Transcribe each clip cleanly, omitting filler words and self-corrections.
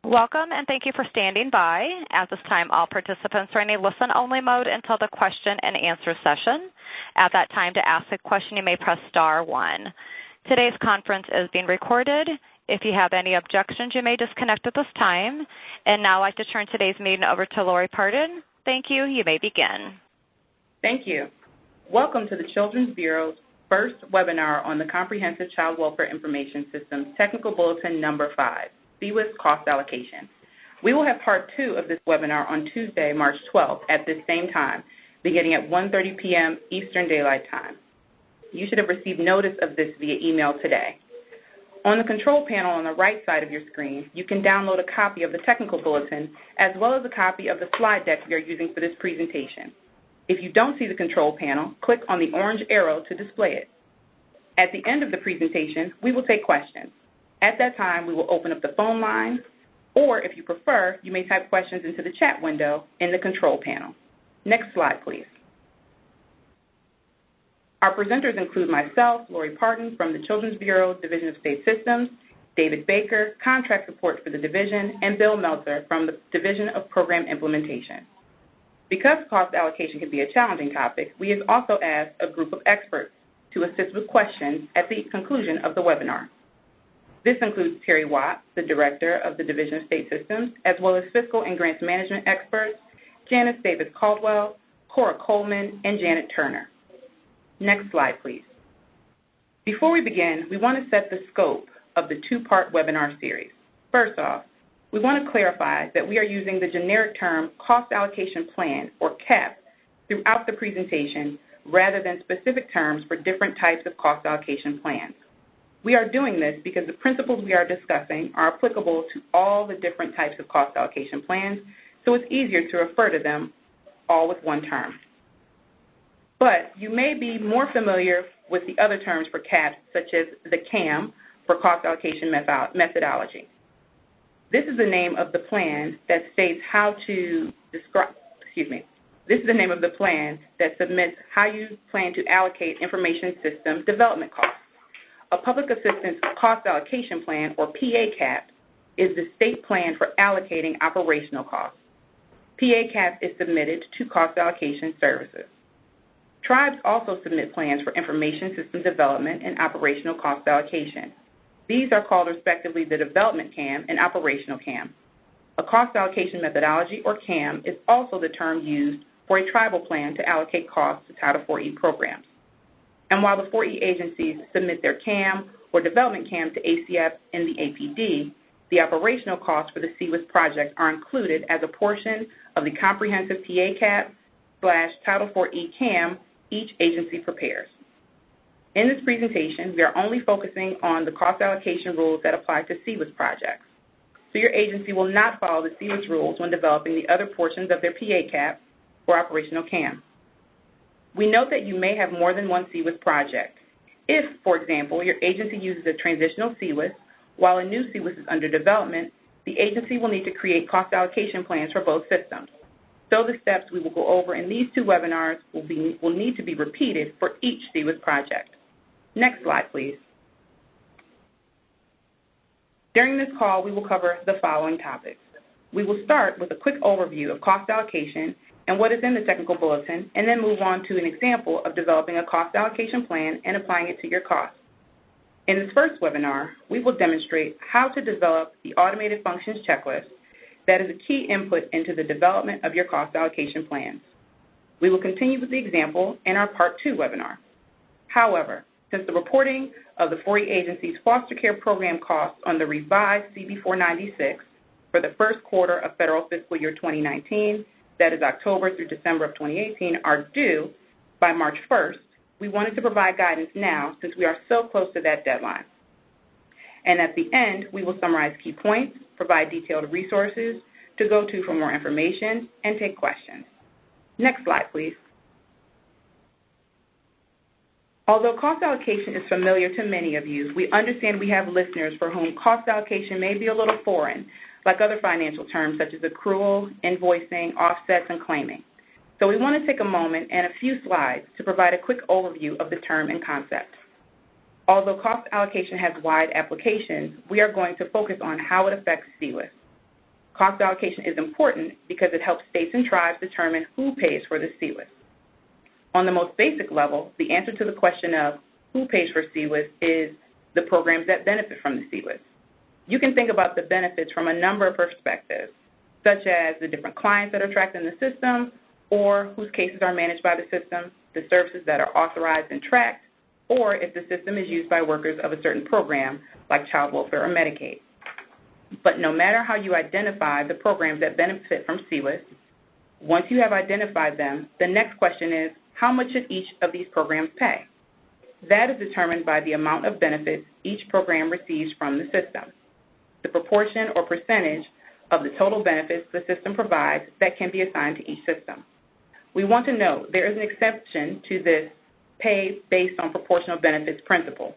Welcome and thank you for standing by. At this time, all participants are in a listen-only mode until the question and answer session. At that time, to ask a question, you may press star 1. Today's conference is being recorded. If you have any objections, you may disconnect at this time. And now I'd like to turn today's meeting over to Lori Pardon. Thank you. You may begin. Thank you. Welcome to the Children's Bureau's first webinar on the Comprehensive Child Welfare Information System Technical Bulletin number 5. CCWIS Cost Allocation. We will have part 2 of this webinar on Tuesday, March 12th at this same time, beginning at 1:30 p.m. Eastern Daylight Time. You should have received notice of this via email today. On the control panel on the right side of your screen, you can download a copy of the technical bulletin as well as a copy of the slide deck we are using for this presentation. If you don't see the control panel, click on the orange arrow to display it. At the end of the presentation, we will take questions. At that time, we will open up the phone line, or if you prefer, you may type questions into the chat window in the control panel. Next slide, please. Our presenters include myself, Lori Pardon, from the Children's Bureau, Division of State Systems, David Baker, Contract Support for the Division, and Bill Meltzer from the Division of Program Implementation. Because cost allocation can be a challenging topic, we have also asked a group of experts to assist with questions at the conclusion of the webinar. This includes Terry Watt, the Director of the Division of State Systems, as well as Fiscal and Grants Management experts, Janice Davis-Caldwell, Cora Coleman, and Janet Turner. Next slide, please. Before we begin, we want to set the scope of the 2-part webinar series. First off, we want to clarify that we are using the generic term Cost Allocation Plan, or CAP, throughout the presentation rather than specific terms for different types of cost allocation plans. We are doing this because the principles we are discussing are applicable to all the different types of cost allocation plans, so it's easier to refer to them all with one term. But you may be more familiar with the other terms for CAP, such as the CAM, for Cost Allocation Methodology. This is the name of the plan that states how to describe, this is the name of the plan that submits how you plan to allocate information system development costs. A Public Assistance Cost Allocation Plan, or PA-CAP, is the state plan for allocating operational costs. PA-CAP is submitted to Cost Allocation Services. Tribes also submit plans for information system development and operational cost allocation. These are called respectively the Development CAM and Operational CAM. A Cost Allocation Methodology, or CAM, is also the term used for a tribal plan to allocate costs to Title IV-E programs. And while the 4E agencies submit their CAM or Development CAM to ACF and the APD, the operational costs for the CCWIS project are included as a portion of the comprehensive PA-CAP/Title IV-E CAM each agency prepares. In this presentation, we are only focusing on the cost allocation rules that apply to CCWIS projects. So your agency will not follow the CCWIS rules when developing the other portions of their PA-CAP or operational CAM. We note that you may have more than one CCWIS project. If, for example, your agency uses a transitional CCWIS while a new CCWIS is under development, the agency will need to create cost allocation plans for both systems. So the steps we will go over in these 2 webinars will need to be repeated for each CCWIS project. Next slide, please. During this call, we will cover the following topics. We will start with a quick overview of cost allocation and what is in the technical bulletin, and then move on to an example of developing a cost allocation plan and applying it to your costs. In this first webinar, we will demonstrate how to develop the Automated Functions Checklist that is a key input into the development of your cost allocation plans. We will continue with the example in our Part 2 webinar. However, since the reporting of the 4E agency's foster care program costs on the revised CB 496 for the first quarter of federal fiscal year 2019, that is October through December of 2018, are due by March 1st, we wanted to provide guidance now since we are so close to that deadline. And at the end, we will summarize key points, provide detailed resources to go to for more information, and take questions. Next slide, please. Although cost allocation is familiar to many of you, we understand we have listeners for whom cost allocation may be a little foreign, like other financial terms such as accrual, invoicing, offsets, and claiming. So we want to take a moment and a few slides to provide a quick overview of the term and concept. Although cost allocation has wide applications, we are going to focus on how it affects CCWIS. Cost allocation is important because it helps states and tribes determine who pays for the CCWIS. On the most basic level, the answer to the question of who pays for CCWIS is the programs that benefit from the CCWIS. You can think about the benefits from a number of perspectives, such as the different clients that are tracked in the system, or whose cases are managed by the system, the services that are authorized and tracked, or if the system is used by workers of a certain program, like child welfare or Medicaid. But no matter how you identify the programs that benefit from CCWIS, once you have identified them, the next question is, how much should each of these programs pay? That is determined by the amount of benefits each program receives from the system, the proportion or percentage of the total benefits the system provides that can be assigned to each system. We want to note there is an exception to this pay based on proportional benefits principle.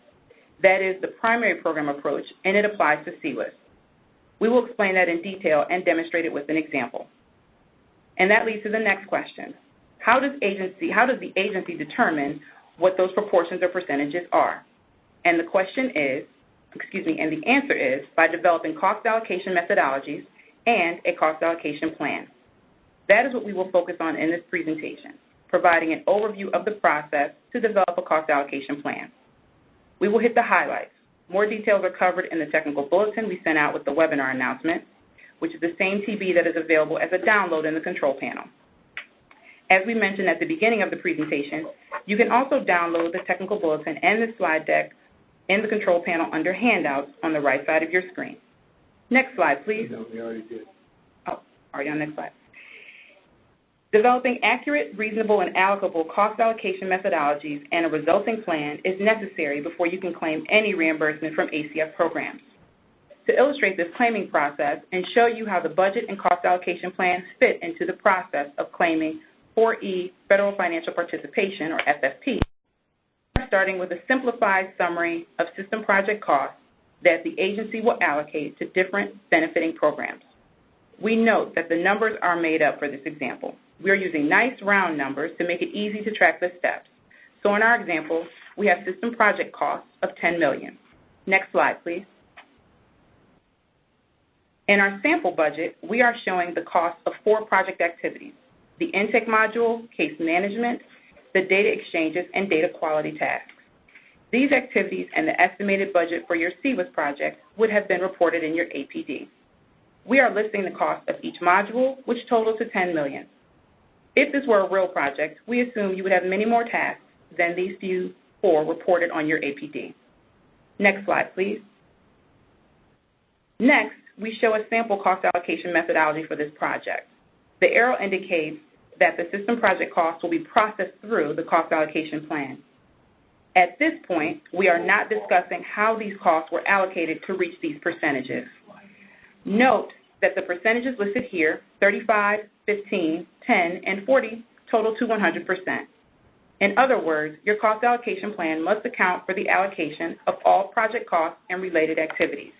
That is the primary program approach, and it applies to CCWIS. We will explain that in detail and demonstrate it with an example. And that leads to the next question. How does the agency determine what those proportions or percentages are? And the answer is by developing cost allocation methodologies and a cost allocation plan. That is what we will focus on in this presentation, providing an overview of the process to develop a cost allocation plan. We will hit the highlights. More details are covered in the technical bulletin we sent out with the webinar announcement, which is the same TB that is available as a download in the control panel. As we mentioned at the beginning of the presentation, you can also download the technical bulletin and the slide deck in the control panel under handouts on the right side of your screen. Next slide, please. No, we already did. Oh, already on the next slide. Developing accurate, reasonable, and allocable cost allocation methodologies and a resulting plan is necessary before you can claim any reimbursement from ACF programs. To illustrate this claiming process and show you how the budget and cost allocation plans fit into the process of claiming 4E Federal Financial Participation, or FFP, we are starting with a simplified summary of system project costs that the agency will allocate to different benefiting programs. We note that the numbers are made up for this example. We are using nice round numbers to make it easy to track the steps. So in our example, we have system project costs of $10 million. Next slide, please. In our sample budget, we are showing the cost of 4 project activities: the intake module, case management, the data exchanges, and data quality tasks. These activities and the estimated budget for your CCWIS project would have been reported in your APD. We are listing the cost of each module, which totals to $10 million. If this were a real project, we assume you would have many more tasks than these few 4 reported on your APD. Next slide, please. Next, we show a sample cost allocation methodology for this project. The arrow indicates that the system project costs will be processed through the cost allocation plan. At this point, we are not discussing how these costs were allocated to reach these percentages. Note that the percentages listed here, 35, 15, 10, and 40, total to 100%. In other words, your cost allocation plan must account for the allocation of all project costs and related activities.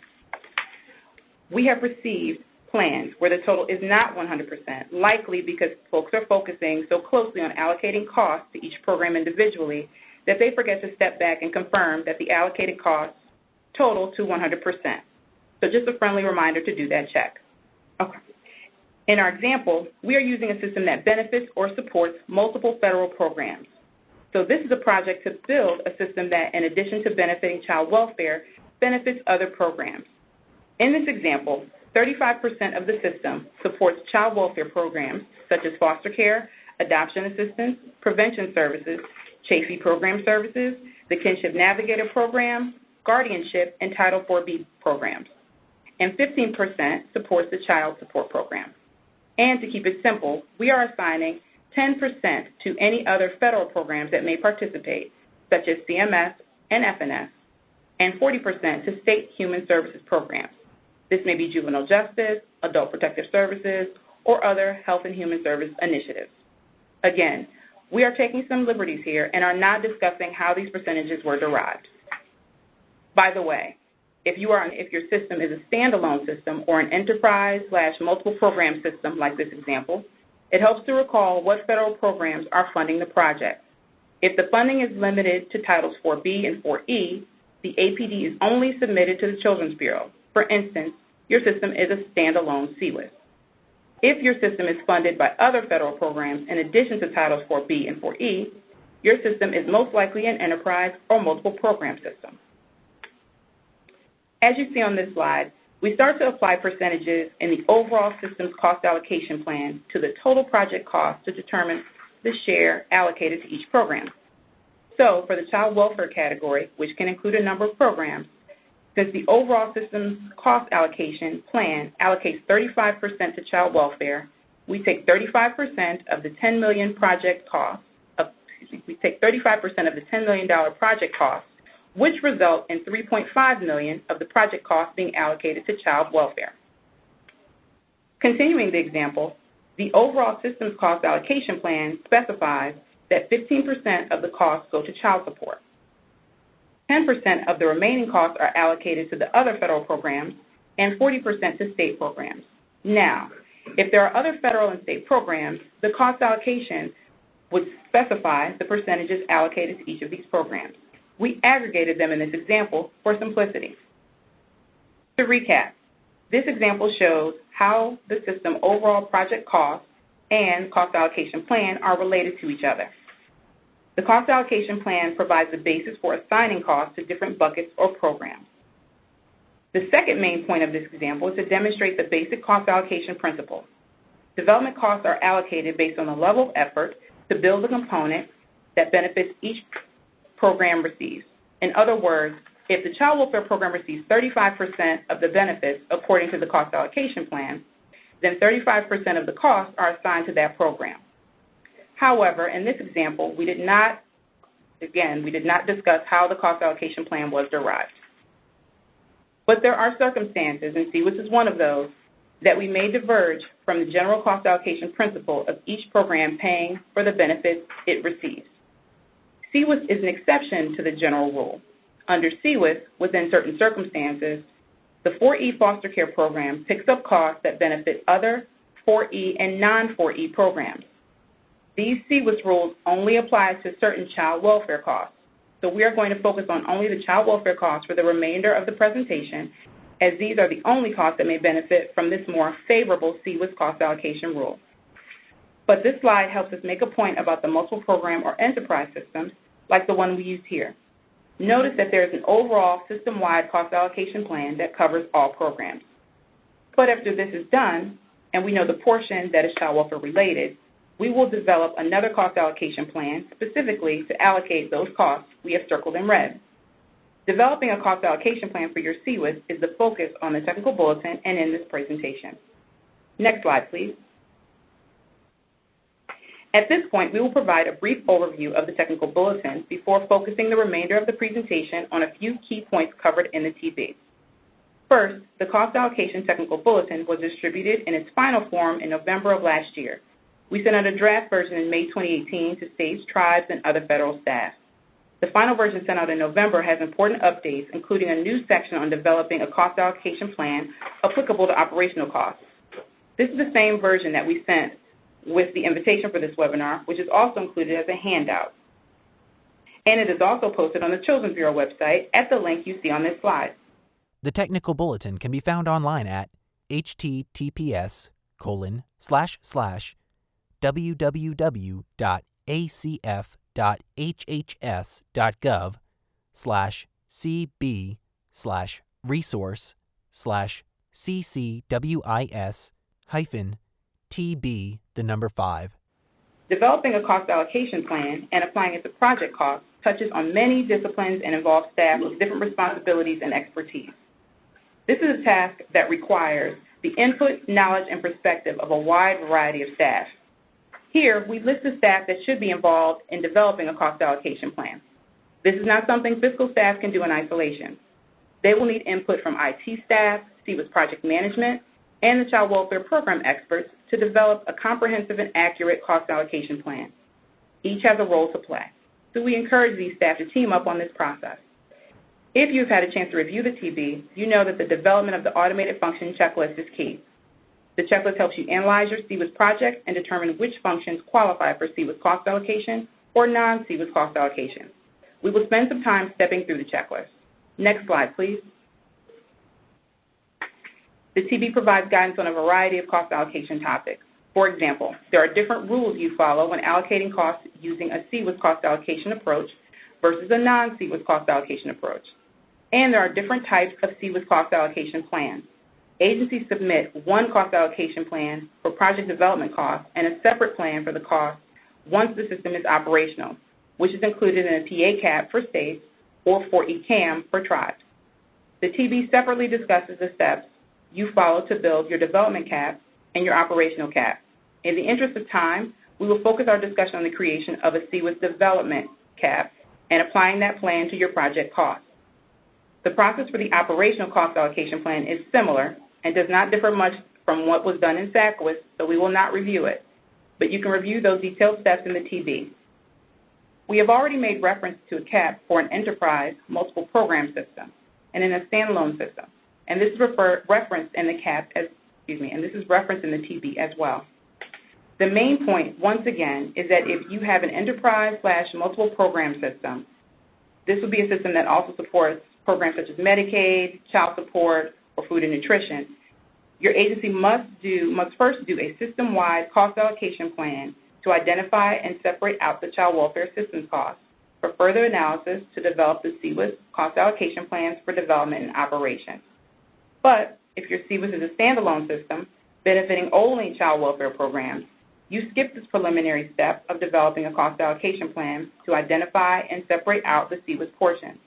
We have received plans where the total is not 100%, likely because folks are focusing so closely on allocating costs to each program individually that they forget to step back and confirm that the allocated costs total to 100%. So just a friendly reminder to do that check. Okay. In our example, we are using a system that benefits or supports multiple federal programs. So this is a project to build a system that, in addition to benefiting child welfare, benefits other programs. In this example, 35% of the system supports child welfare programs such as foster care, adoption assistance, prevention services, Chafee program services, the Kinship Navigator program, guardianship, and Title IV-B programs. And 15% supports the child support program. And to keep it simple, we are assigning 10% to any other federal programs that may participate, such as CMS and FNS, and 40% to state human services programs. This may be juvenile justice, adult protective services, or other health and human service initiatives. Again, we are taking some liberties here and are not discussing how these percentages were derived. By the way, if your system is a standalone system or an enterprise/multiple program system like this example, it helps to recall what federal programs are funding the project. If the funding is limited to Titles 4B and 4E, the APD is only submitted to the Children's Bureau. For instance, your system is a standalone CCWIS. If your system is funded by other federal programs in addition to Titles 4B and 4E, your system is most likely an enterprise or multiple program system. As you see on this slide, we start to apply percentages in the overall systems cost allocation plan to the total project cost to determine the share allocated to each program. So for the child welfare category, which can include a number of programs, since the overall systems cost allocation plan allocates 35% to child welfare, we take 35% of the $10 million project cost, we take 35% of the $10 million project cost, which result in $3.5 million of the project cost being allocated to child welfare. Continuing the example, the overall systems cost allocation plan specifies that 15% of the costs go to child support. 10% of the remaining costs are allocated to the other federal programs and 40% to state programs. Now, if there are other federal and state programs, the cost allocation would specify the percentages allocated to each of these programs. We aggregated them in this example for simplicity. To recap, this example shows how the system overall project cost and cost allocation plan are related to each other. The cost allocation plan provides the basis for assigning costs to different buckets or programs. The second main point of this example is to demonstrate the basic cost allocation principle. Development costs are allocated based on the level of effort to build a component that benefits each program receives. In other words, if the child welfare program receives 35% of the benefits according to the cost allocation plan, then 35% of the costs are assigned to that program. However, in this example, we did not discuss how the cost allocation plan was derived. But there are circumstances, and CCWIS is one of those, that we may diverge from the general cost allocation principle of each program paying for the benefits it receives. CCWIS is an exception to the general rule. Under CCWIS, within certain circumstances, the 4E foster care program picks up costs that benefit other 4E and non-4E programs. These CCWIS rules only apply to certain child welfare costs. So we are going to focus on only the child welfare costs for the remainder of the presentation, as these are the only costs that may benefit from this more favorable CCWIS cost allocation rule. But this slide helps us make a point about the multiple program or enterprise systems, like the one we use here. Notice that there is an overall system-wide cost allocation plan that covers all programs. But after this is done, and we know the portion that is child welfare related, we will develop another cost allocation plan specifically to allocate those costs we have circled in red. Developing a cost allocation plan for your CCWIS is the focus on the technical bulletin and in this presentation. Next slide, please. At this point, we will provide a brief overview of the technical bulletin before focusing the remainder of the presentation on a few key points covered in the TB. First, the cost allocation technical bulletin was distributed in its final form in November of last year. We sent out a draft version in May 2018 to states, tribes, and other federal staff. The final version sent out in November has important updates, including a new section on developing a cost allocation plan applicable to operational costs. This is the same version that we sent with the invitation for this webinar, which is also included as a handout. And it is also posted on the Children's Bureau website at the link you see on this slide. The technical bulletin can be found online at www.acf.hhs.gov/cb/resource/CCWIS-TB5. Developing a cost allocation plan and applying it to project costs touches on many disciplines and involves staff with different responsibilities and expertise. This is a task that requires the input, knowledge, and perspective of a wide variety of staff. Here, we list the staff that should be involved in developing a cost allocation plan. This is not something fiscal staff can do in isolation. They will need input from IT staff, CCWIS project management, and the child welfare program experts to develop a comprehensive and accurate cost allocation plan. Each has a role to play, so we encourage these staff to team up on this process. If you've had a chance to review the TB, you know that the development of the automated function checklist is key. The checklist helps you analyze your CCWIS project and determine which functions qualify for CCWIS cost allocation or non-CCWIS cost allocation. We will spend some time stepping through the checklist. Next slide, please. The TB provides guidance on a variety of cost allocation topics. For example, there are different rules you follow when allocating costs using a CCWIS cost allocation approach versus a non-CCWIS cost allocation approach. And there are different types of CCWIS cost allocation plans. Agencies submit one cost allocation plan for project development costs and a separate plan for the cost once the system is operational, which is included in a PA cap for states or for ECAM for tribes. The TB separately discusses the steps you follow to build your development cap and your operational cap. In the interest of time, we will focus our discussion on the creation of a CCWIS development cap and applying that plan to your project costs. The process for the operational cost allocation plan is similar and does not differ much from what was done in CCWIS, so we will not review it, but you can review those detailed steps in the TB. We have already made reference to a cap for an enterprise multiple program system and in a standalone system, and this is referenced in the cap and this is referenced in the TB as well. The main point, once again, is that if you have an enterprise/multiple program system, this will be a system that also supports programs such as Medicaid, child support, or food and nutrition. Your agency must first do a system-wide cost allocation plan to identify and separate out the child welfare assistance costs for further analysis to develop the CCWIS cost allocation plans for development and operation. But if your CCWIS is a standalone system benefiting only child welfare programs, you skip this preliminary step of developing a cost allocation plan to identify and separate out the CCWIS portion.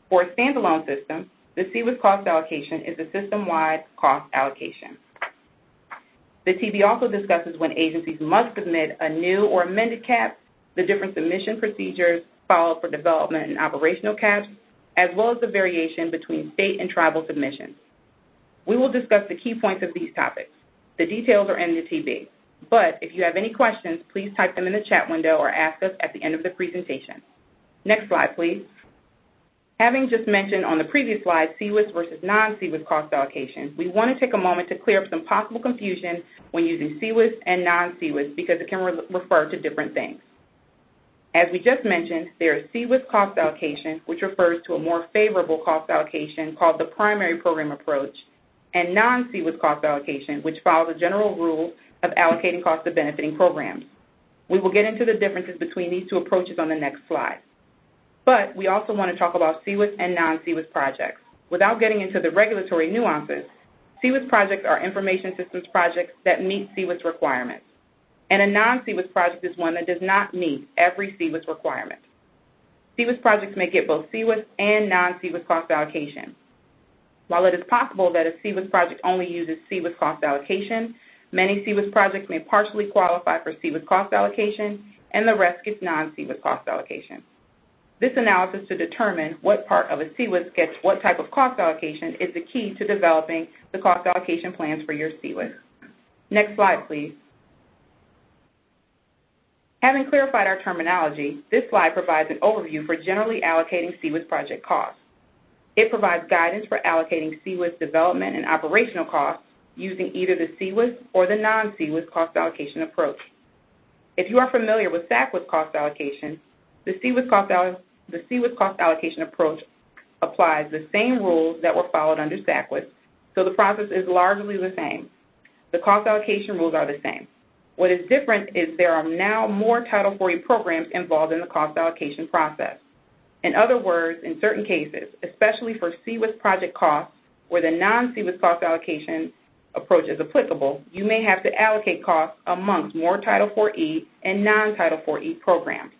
For a standalone system, the CCWIS cost allocation is a system-wide cost allocation. The TB also discusses when agencies must submit a new or amended cap, the different submission procedures followed for development and operational caps, as well as the variation between state and tribal submissions. We will discuss the key points of these topics. The details are in the TB, but if you have any questions, please type them in the chat window or ask us at the end of the presentation. Next slide, please. Having just mentioned on the previous slide CCWIS versus non-CCWIS cost allocation, we want to take a moment to clear up some possible confusion when using CCWIS and non-CCWIS because it can refer to different things. As we just mentioned, there is CCWIS cost allocation, which refers to a more favorable cost allocation called the primary program approach, and non-CCWIS cost allocation, which follows a general rule of allocating costs to benefiting programs. We will get into the differences between these two approaches on the next slide. But we also want to talk about CCWIS and non-CCWIS projects. Without getting into the regulatory nuances, CCWIS projects are information systems projects that meet CCWIS requirements. And a non-CCWIS project is one that does not meet every CCWIS requirement. CCWIS projects may get both CCWIS and non-CCWIS cost allocation. While it is possible that a CCWIS project only uses CCWIS cost allocation, many CCWIS projects may partially qualify for CCWIS cost allocation, and the rest gets non-CCWIS cost allocation. This analysis to determine what part of a CCWIS gets what type of cost allocation is the key to developing the cost allocation plans for your CCWIS. Next slide, please. Having clarified our terminology, this slide provides an overview for generally allocating CCWIS project costs. It provides guidance for allocating CCWIS development and operational costs using either the CCWIS or the non-CCWIS cost allocation approach. If you are familiar with CCWIS cost allocation, the CCWIS cost allocation approach applies the same rules that were followed under CCWIS, so the process is largely the same. The cost allocation rules are the same. What is different is there are now more Title 40 programs involved in the cost allocation process. In other words, in certain cases, especially for CCWIS project costs where the non-CCWIS cost allocation approach is applicable, you may have to allocate costs amongst more Title 4E and non-Title 4E programs.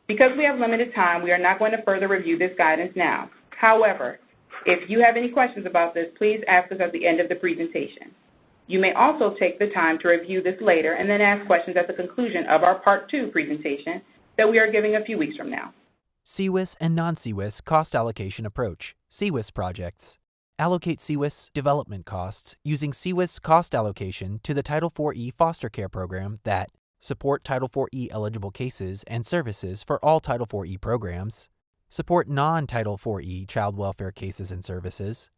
Because we have limited time, we are not going to further review this guidance now. However, if you have any questions about this, please ask us at the end of the presentation. You may also take the time to review this later and then ask questions at the conclusion of our Part 2 presentation that we are giving a few weeks from now. CCWIS and non-CCWIS cost allocation approach, CCWIS projects. Allocate CCWIS development costs using CCWIS cost allocation to the Title 4E foster care program that support Title 4E eligible cases and services for all Title 4E programs, support non-Title 4E child welfare cases and services,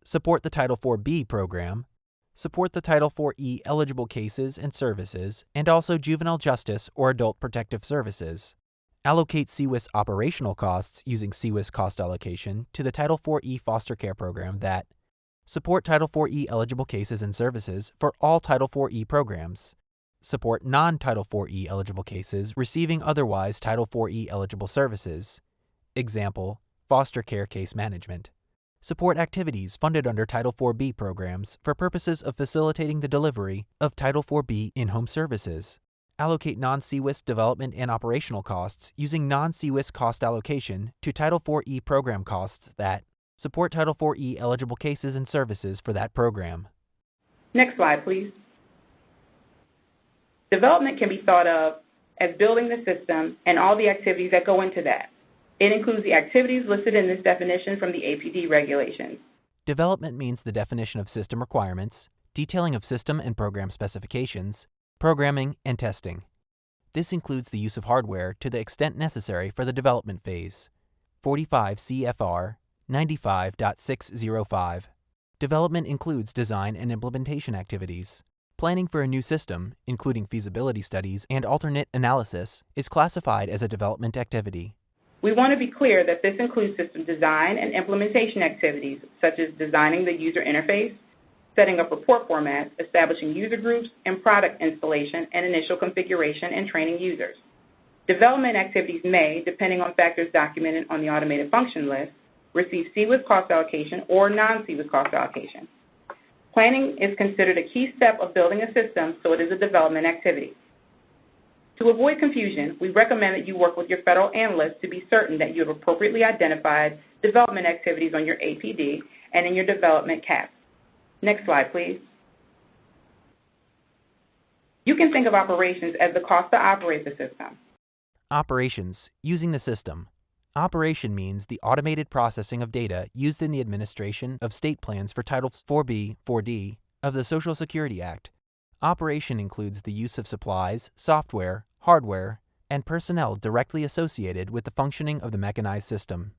support the Title 4B program, support the Title 4E eligible cases and services, and also juvenile justice or adult protective services. Allocate CCWIS operational costs using CCWIS cost allocation to the Title 4E foster care program that Support Title IV-E eligible cases and services for all Title IV-E programs. Support non-Title IV-E eligible cases receiving otherwise Title IV-E eligible services. Example, foster care case management. Support activities funded under Title IV-B programs for purposes of facilitating the delivery of Title IV-B in-home services. Allocate non-CCWIS development and operational costs using non-CCWIS cost allocation to Title IV-E program costs that support Title IV-E eligible cases and services for that program. Next slide, please. Development can be thought of as building the system and all the activities that go into that. It includes the activities listed in this definition from the APD regulations. Development means the definition of system requirements, detailing of system and program specifications, programming, and testing. This includes the use of hardware to the extent necessary for the development phase. 45 CFR 95.605. Development includes design and implementation activities. Planning for a new system, including feasibility studies and alternate analysis, is classified as a development activity. We want to be clear that this includes system design and implementation activities, such as designing the user interface, setting up report formats, establishing user groups, and product installation and initial configuration and training users. Development activities may, depending on factors documented on the automated function list, receive CCWIS cost allocation or non-CCWIS cost allocation. Planning is considered a key step of building a system, so it is a development activity. To avoid confusion, we recommend that you work with your federal analyst to be certain that you have appropriately identified development activities on your APD and in your development CAP. Next slide, please. You can think of operations as the cost to operate the system. Operations, using the system. Operation means the automated processing of data used in the administration of state plans for Titles 4B, 4D of the Social Security Act. Operation includes the use of supplies, software, hardware, and personnel directly associated with the functioning of the mechanized system.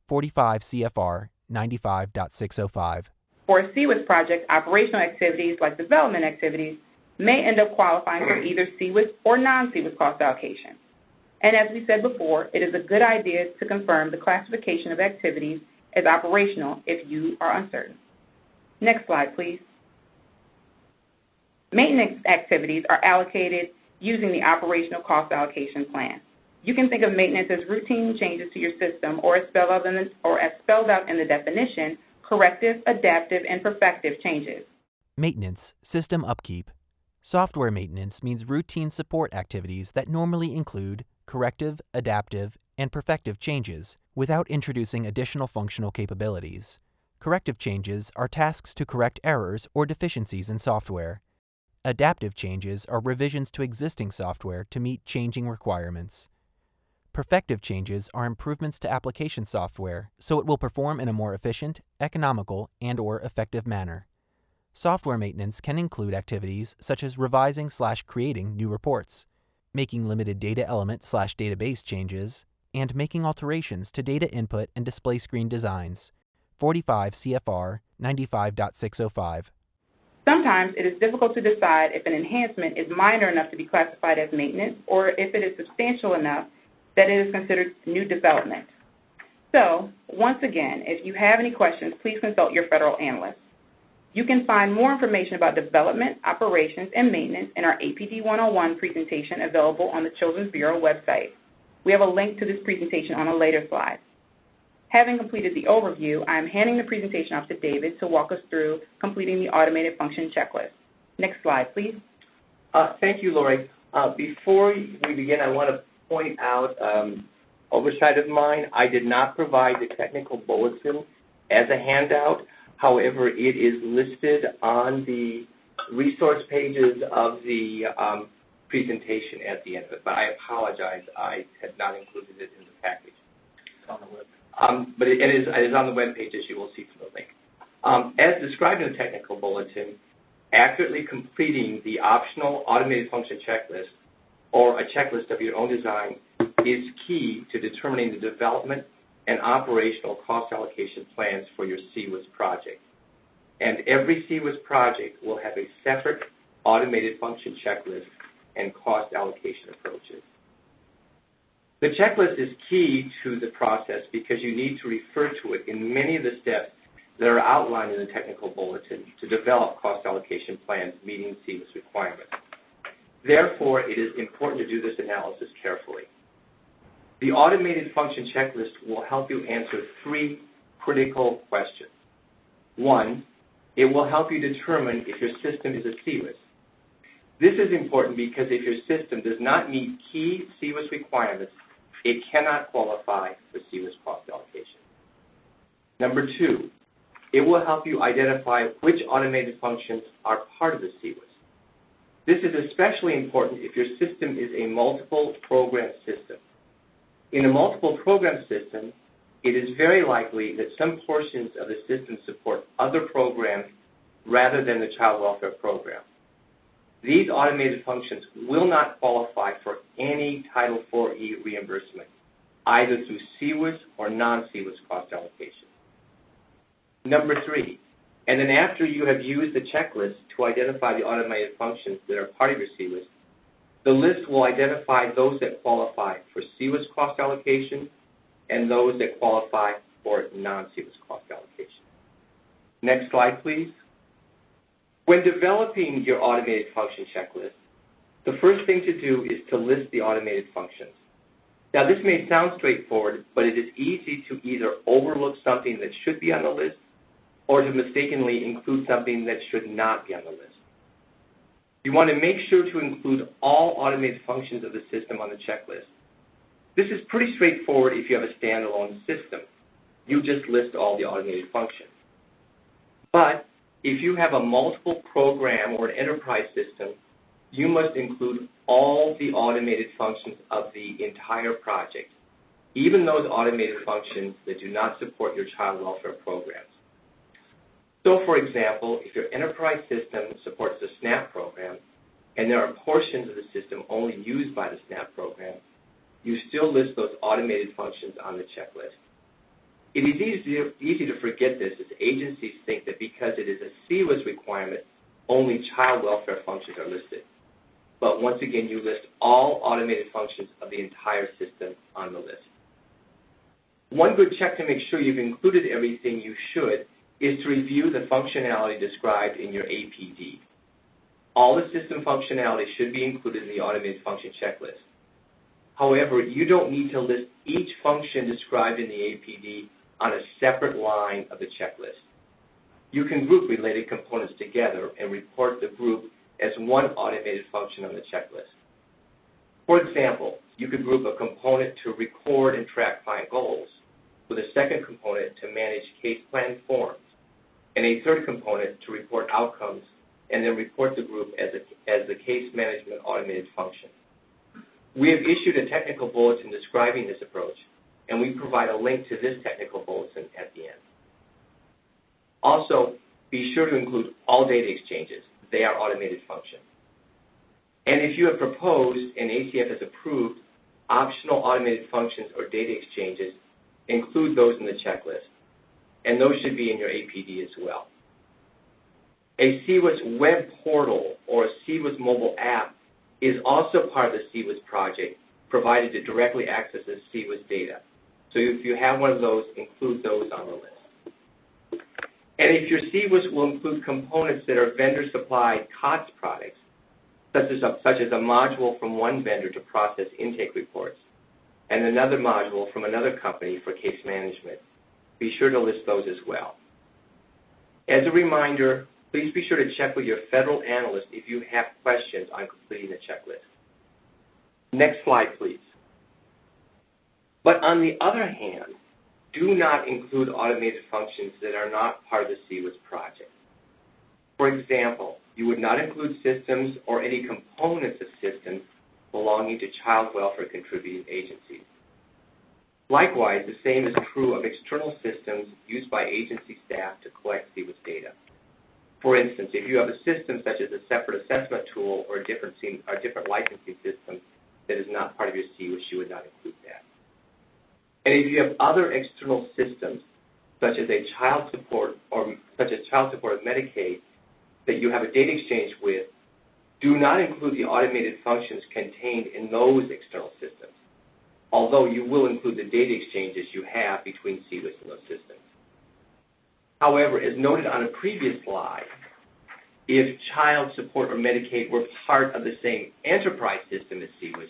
45 CFR 95.605. For a CCWIS project, operational activities like development activities may end up qualifying for either CCWIS or non-CCWIS cost allocation. And as we said before, it is a good idea to confirm the classification of activities as operational if you are uncertain. Next slide, please. Maintenance activities are allocated using the operational cost allocation plan. You can think of maintenance as routine changes to your system or as spelled out in the definition, corrective, adaptive, and perfective changes. Maintenance, system upkeep. Software maintenance means routine support activities that normally include corrective, adaptive, and perfective changes without introducing additional functional capabilities. Corrective changes are tasks to correct errors or deficiencies in software. Adaptive changes are revisions to existing software to meet changing requirements. Perfective changes are improvements to application software so it will perform in a more efficient, economical, and/or effective manner. Software maintenance can include activities such as revising/creating new reports, making limited data element/database changes, and making alterations to data input and display screen designs. 45 CFR 95.605. Sometimes it is difficult to decide if an enhancement is minor enough to be classified as maintenance or if it is substantial enough that it is considered new development. So, once again, if you have any questions, please consult your federal analyst. You can find more information about development, operations, and maintenance in our APD 101 presentation available on the Children's Bureau website. We have a link to this presentation on a later slide. Having completed the overview, I am handing the presentation off to David to walk us through completing the automated function checklist. Next slide, please. Thank you, Lori. Before we begin, I want to point out oversight of mine. I did not provide the technical bulletin as a handout. However, it is listed on the resource pages of the presentation at the end of it. But I apologize, I had not included it in the package. It's on the web. But it is on the web page, as you will see from the link. As described in the technical bulletin, accurately completing the optional automated function checklist or a checklist of your own design is key to determining the development and operational cost allocation plans for your CCWIS project. And every CCWIS project will have a separate automated function checklist and cost allocation approaches. The checklist is key to the process because you need to refer to it in many of the steps that are outlined in the technical bulletin to develop cost allocation plans meeting CCWIS requirements. Therefore, it is important to do this analysis carefully. The automated function checklist will help you answer 3 critical questions. 1, it will help you determine if your system is a CCWIS. This is important because if your system does not meet key CCWIS requirements, it cannot qualify for CCWIS cost allocation. Number 2, it will help you identify which automated functions are part of the CCWIS. This is especially important if your system is a multiple program system. In a multiple program system, it is very likely that some portions of the system support other programs rather than the child welfare program. These automated functions will not qualify for any Title IV-E reimbursement, either through CCWIS or non-CCWIS cost allocation. Number 3, and then after you have used the checklist to identify the automated functions that are part of your CCWIS, the list will identify those that qualify for CCWIS cost allocation and those that qualify for non-CCWIS cost allocation. Next slide, please. When developing your automated function checklist, the first thing to do is to list the automated functions. Now, this may sound straightforward, but it is easy to either overlook something that should be on the list or to mistakenly include something that should not be on the list. You want to make sure to include all automated functions of the system on the checklist. This is pretty straightforward if you have a standalone system. You just list all the automated functions. But if you have a multiple program or an enterprise system, you must include all the automated functions of the entire project, even those automated functions that do not support your child welfare programs. So, for example, if your enterprise system supports the SNAP program and there are portions of the system only used by the SNAP program, you still list those automated functions on the checklist. It is easy to forget this as agencies think that because it is a CCWIS requirement, only child welfare functions are listed. But once again, you list all automated functions of the entire system on the list. One good check to make sure you've included everything you should is to review the functionality described in your APD. All the system functionality should be included in the automated function checklist. However, you don't need to list each function described in the APD on a separate line of the checklist. You can group related components together and report the group as one automated function on the checklist. For example, you could group a component to record and track client goals with a second component to manage case plan forms, and a third component to report outcomes and then report the group as the case management automated function. We have issued a technical bulletin describing this approach, and we provide a link to this technical bulletin at the end. Also, be sure to include all data exchanges. They are automated functions. And if you have proposed and ACF has approved optional automated functions or data exchanges, include those in the checklist. And those should be in your APD as well. A CCWIS web portal or a CCWIS mobile app is also part of the CCWIS project, provided it directly accesses CCWIS data. So if you have one of those, include those on the list. And if your CCWIS will include components that are vendor-supplied COTS products, such as a module from one vendor to process intake reports, and another module from another company for case management, be sure to list those as well. As a reminder, please be sure to check with your federal analyst if you have questions on completing the checklist. Next slide, please. But on the other hand, do not include automated functions that are not part of the CCWIS project. For example, you would not include systems or any components of systems belonging to child welfare contributing agencies. Likewise, the same is true of external systems used by agency staff to collect CCWIS data. For instance, if you have a system such as a separate assessment tool or a different licensing system that is not part of your CCWIS, you would not include that. And if you have other external systems, such as child support of Medicaid, that you have a data exchange with, do not include the automated functions contained in those external systems, although you will include the data exchanges you have between CCWIS and those systems. However, as noted on a previous slide, if child support or Medicaid were part of the same enterprise system as CCWIS,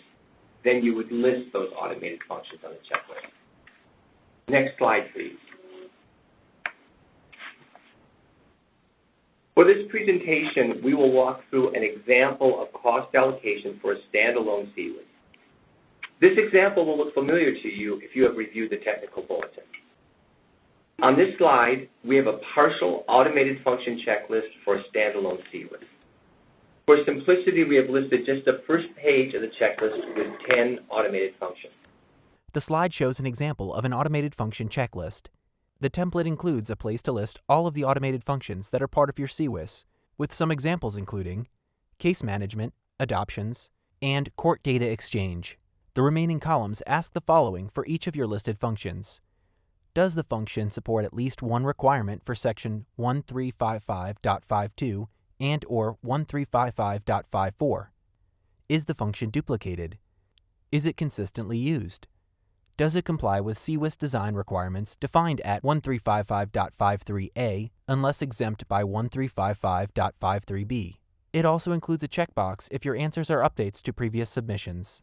then you would list those automated functions on the checklist. Next slide, please. For this presentation, we will walk through an example of cost allocation for a standalone CCWIS. This example will look familiar to you if you have reviewed the technical bulletin. On this slide, we have a partial automated function checklist for a standalone CCWIS. For simplicity, we have listed just the first page of the checklist with 10 automated functions. The slide shows an example of an automated function checklist. The template includes a place to list all of the automated functions that are part of your CCWIS, with some examples including case management, adoptions, and court data exchange. The remaining columns ask the following for each of your listed functions. Does the function support at least one requirement for section 1355.52 and or 1355.54? Is the function duplicated? Is it consistently used? Does it comply with CCWIS design requirements defined at 1355.53a unless exempt by 1355.53b? It also includes a checkbox if your answers are updates to previous submissions.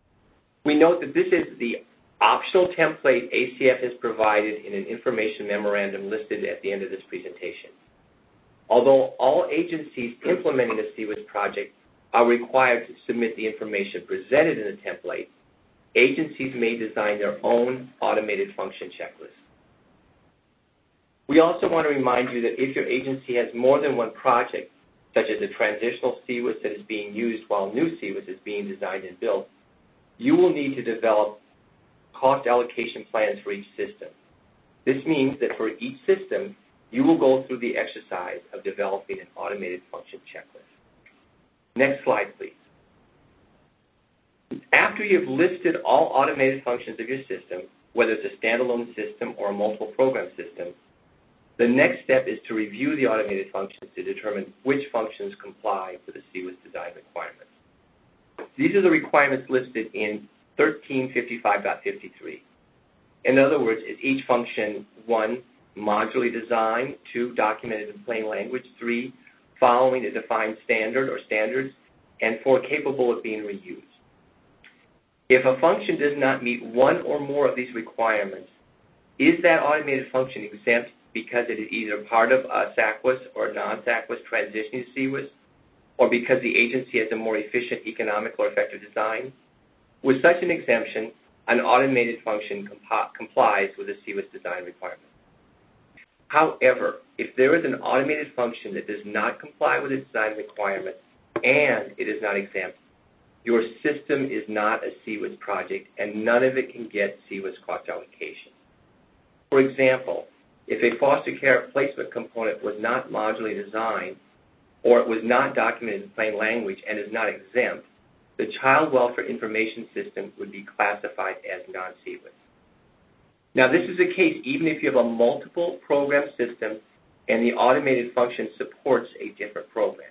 We note that this is the optional template ACF has provided in an information memorandum listed at the end of this presentation. Although all agencies implementing a CCWIS project are required to submit the information presented in the template, agencies may design their own automated function checklist. We also want to remind you that if your agency has more than one project, such as a transitional CCWIS that is being used while new CCWIS is being designed and built, you will need to develop cost allocation plans for each system. This means that for each system, you will go through the exercise of developing an automated function checklist. Next slide, please. After you've listed all automated functions of your system, whether it's a standalone system or a multiple program system, the next step is to review the automated functions to determine which functions comply with the CCWIS design requirements. These are the requirements listed in 1355.53. In other words, is each function 1, modularly designed, 2, documented in plain language, 3, following a defined standard or standards, and 4, capable of being reused. If a function does not meet one or more of these requirements, is that automated function exempt because it is either part of a CCWIS or a non-CCWIS transitioning to CCWIS, or because the agency has a more efficient, economical, or effective design? With such an exemption, an automated function complies with the CCWIS design requirement. However, if there is an automated function that does not comply with the design requirement and it is not exempt, your system is not a CCWIS project and none of it can get CCWIS cost allocation. For example, if a foster care placement component was not modularly designed or it was not documented in plain language and is not exempt, the Child Welfare Information System would be classified as non-CCWIS. Now, this is the case even if you have a multiple program system and the automated function supports a different program.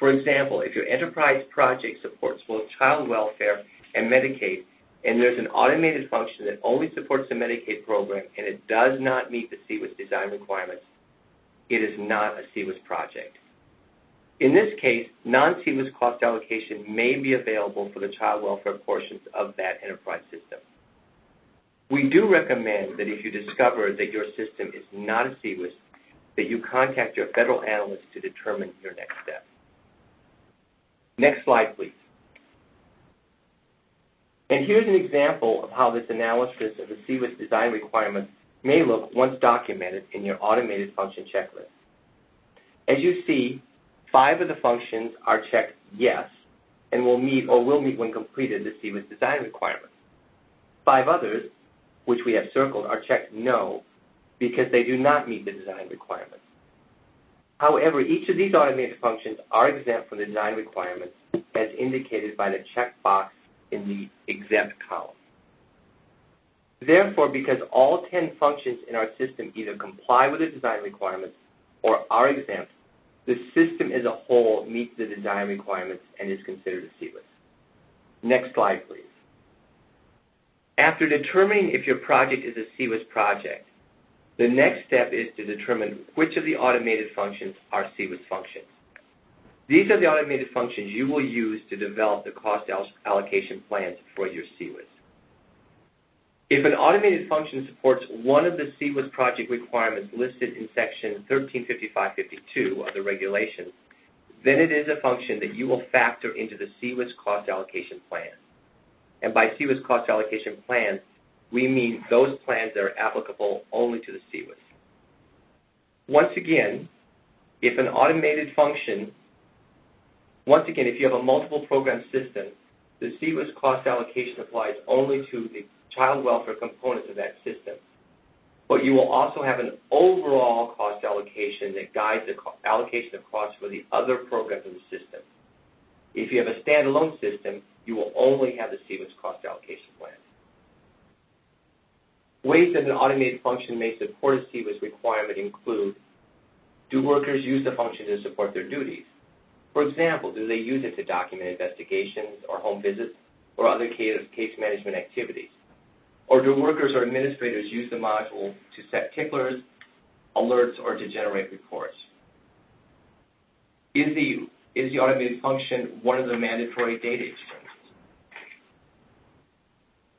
For example, if your enterprise project supports both child welfare and Medicaid, and there's an automated function that only supports the Medicaid program and it does not meet the CCWIS design requirements, it is not a CCWIS project. In this case, non-CCWIS cost allocation may be available for the child welfare portions of that enterprise system. We do recommend that if you discover that your system is not a CCWIS, that you contact your federal analyst to determine your next step. Next slide, please. And here's an example of how this analysis of the CCWIS design requirements may look once documented in your automated function checklist. As you see, 5 of the functions are checked yes and will meet when completed the CCWIS design requirements. 5 others, which we have circled, are checked no because they do not meet the design requirements. However, each of these automated functions are exempt from the design requirements as indicated by the checkbox in the exempt column. Therefore, because all 10 functions in our system either comply with the design requirements or are exempt, the system as a whole meets the design requirements and is considered a CCWIS. Next slide, please. After determining if your project is a CCWIS project, The next step is to determine which of the automated functions are CCWIS functions. These are the automated functions you will use to develop the cost allocation plans for your CCWIS. If an automated function supports one of the CCWIS project requirements listed in Section 1355.52 of the regulations, then it is a function that you will factor into the CCWIS cost allocation plan. And by CCWIS cost allocation plans, we mean those plans that are applicable only to the CCWIS. Once again, if an automated function, if you have a multiple program system, the CCWIS cost allocation applies only to the child welfare components of that system. But you will also have an overall cost allocation that guides the allocation of costs for the other programs in the system. If you have a standalone system, you will only have the CCWIS cost allocation plan. Ways that an automated function may support a CCWIS requirement include: do workers use the function to support their duties? For example, do they use it to document investigations or home visits or other case management activities? Or do workers or administrators use the module to set ticklers, alerts, or to generate reports? Is the automated function one of the mandatory data exchanges?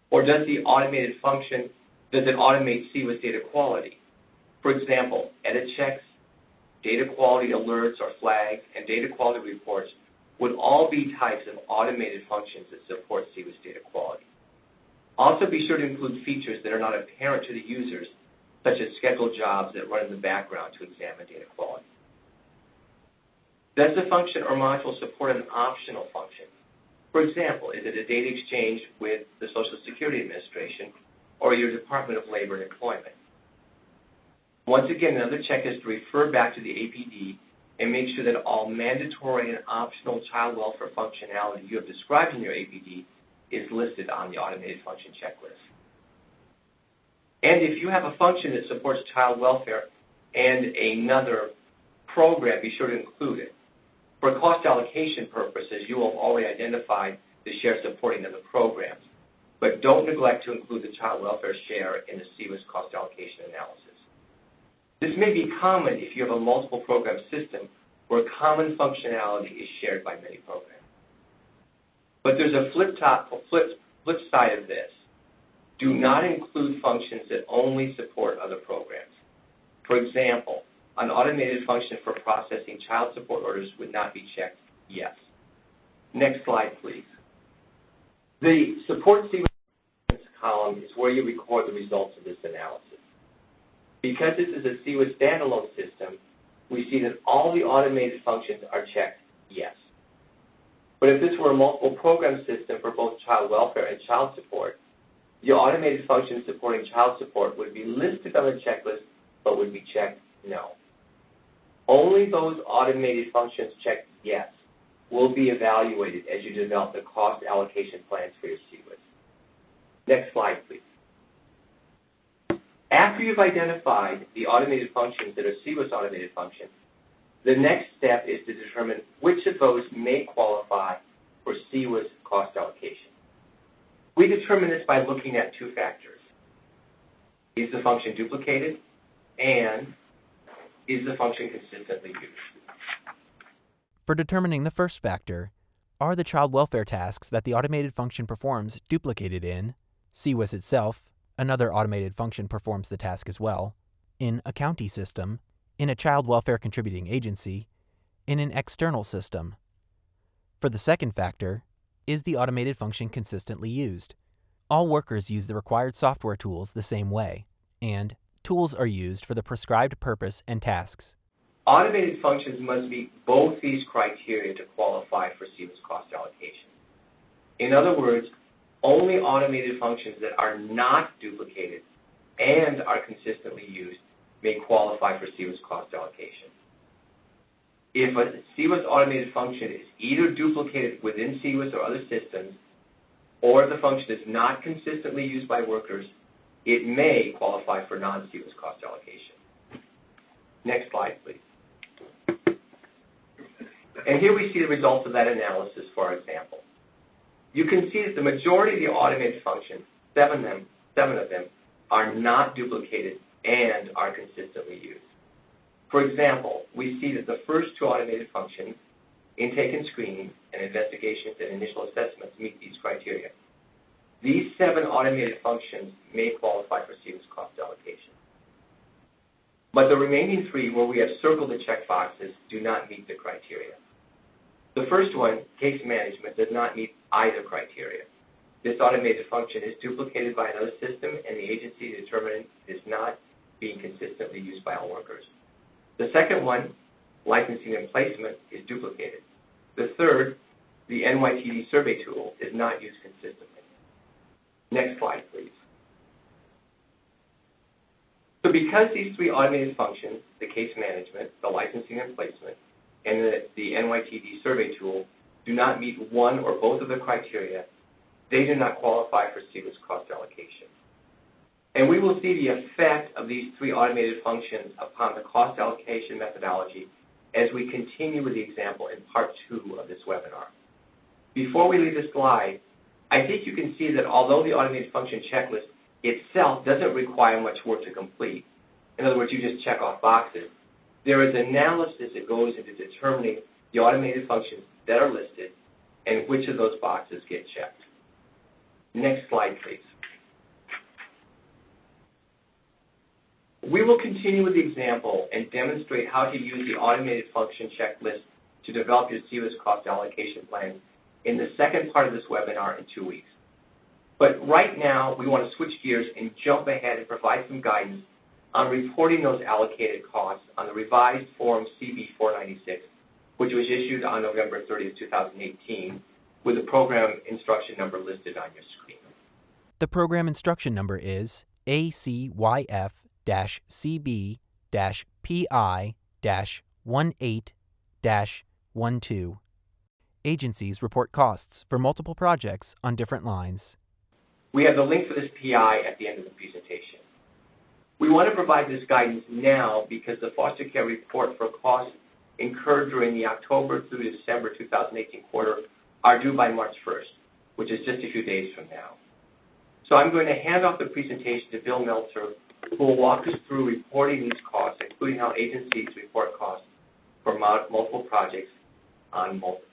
Or does the automated function, does it automate CCWIS data quality? For example, edit checks, data quality alerts or flags, and data quality reports would all be types of automated functions that support CCWIS data quality. Also be sure to include features that are not apparent to the users, such as scheduled jobs that run in the background to examine data quality. Does the function or module support an optional function? For example, is it a data exchange with the Social Security Administration or your Department of Labor and Employment? Once again, another check is to refer back to the APD and make sure that all mandatory and optional child welfare functionality you have described in your APD is listed on the automated function checklist. And if you have a function that supports child welfare and another program, be sure to include it. For cost allocation purposes, you will have already identified the share supporting other programs, but don't neglect to include the child welfare share in the CCWIS cost allocation analysis. This may be common if you have a multiple program system where common functionality is shared by many programs. But there's a flip side of this. Do not include functions that only support other programs. For example, an automated function for processing child support orders would not be checked yes. Next slide, please. The support CCWIS column is where you record the results of this analysis. Because this is a CCWIS standalone system, we see that all the automated functions are checked yes. But if this were a multiple program system for both child welfare and child support, the automated functions supporting child support would be listed on the checklist but would be checked no. Only those automated functions checked yes will be evaluated as you develop the cost allocation plans for your CCWIS. Next slide, please. After you've identified the automated functions that are CCWIS automated functions, the next step is to determine which of those may qualify for CCWIS cost allocation. We determine this by looking at two factors. Is the function duplicated? And is the function consistently used? For determining the first factor, are the child welfare tasks that the automated function performs duplicated in CCWIS itself, another automated function performs the task as well, in a county system, in a child welfare contributing agency, in an external system. For the second factor, is the automated function consistently used? All workers use the required software tools the same way, and tools are used for the prescribed purpose and tasks. Automated functions must meet both these criteria to qualify for CCWIS cost allocation. In other words, only automated functions that are not duplicated and are consistently used may qualify for CCWIS cost allocation. If a CCWIS automated function is either duplicated within CCWIS or other systems, or the function is not consistently used by workers, it may qualify for non-CCWIS cost allocation. Next slide, please. And here we see the results of that analysis for our example. You can see that the majority of the automated functions, seven of them, are not duplicated and are consistently used. For example, we see that the first two automated functions, intake and screening, and investigations and initial assessments, meet these criteria. These 7 automated functions may qualify for CCWIS cost allocation. But the remaining 3, where we have circled the check boxes, do not meet the criteria. The first one, case management, does not meet either criteria. This automated function is duplicated by another system, and the agency determined it is not being consistently used by all workers. The second one, licensing and placement, is duplicated. The third, the NYTD survey tool, is not used consistently. Next slide, please. So because these 3 automated functions, the case management, the licensing and placement, and the NYTD survey tool, do not meet one or both of the criteria, they do not qualify for CCWIS cost allocation. And we will see the effect of these 3 automated functions upon the cost allocation methodology as we continue with the example in part 2 of this webinar. Before we leave this slide, I think you can see that although the automated function checklist itself doesn't require much work to complete, in other words, you just check off boxes, there is analysis that goes into determining the automated functions that are listed and which of those boxes get checked. Next slide, please. We will continue with the example and demonstrate how to use the automated function checklist to develop your CCWIS cost allocation plan in the second part of this webinar in 2 weeks. But right now, we want to switch gears and jump ahead and provide some guidance on reporting those allocated costs on the revised Form CB-496, which was issued on November 30th, 2018, with the program instruction number listed on your screen. The program instruction number is ACYF-CB-PI-18-12. Agencies report costs for multiple projects on different lines. We have the link for this PI at the end of the presentation. We want to provide this guidance now because the foster care report for costs incurred during the October through December 2018 quarter are due by March 1st, which is just a few days from now. So I'm going to hand off the presentation to Bill Meltzer, who will walk us through reporting these costs, including how agencies report costs for multiple projects on multiple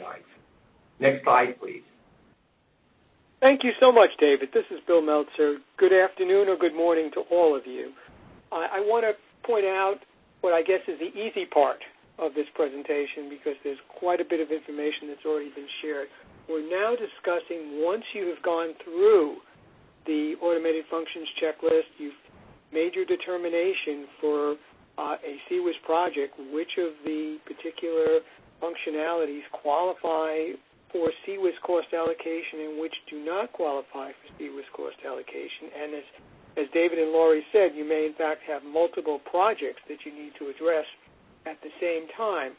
lines. Next slide, please. Thank you so much, David. This is Bill Meltzer. Good afternoon or good morning to all of you. I want to point out what I guess is the easy part of this presentation because there's quite a bit of information that's already been shared. We're now discussing, once you have gone through the automated functions checklist, you've made your determination for a CCWIS project, which of the particular functionalities qualify for CCWIS cost allocation and which do not qualify for CCWIS cost allocation. And as David and Laurie said, you may in fact have multiple projects that you need to address at the same time.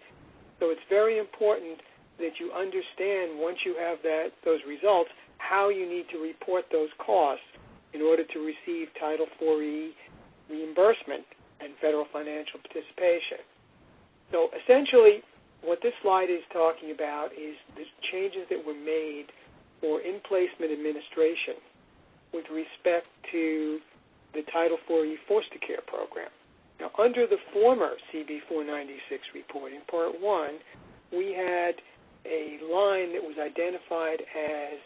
So it's very important that you understand, once you have those results, how you need to report those costs in order to receive Title IV-E reimbursement and federal financial participation. So essentially, what this slide is talking about is the changes that were made for in-placement administration with respect to the Title IV-E foster care program. Now, under the former CB-496 report, in Part 1, we had a line that was identified as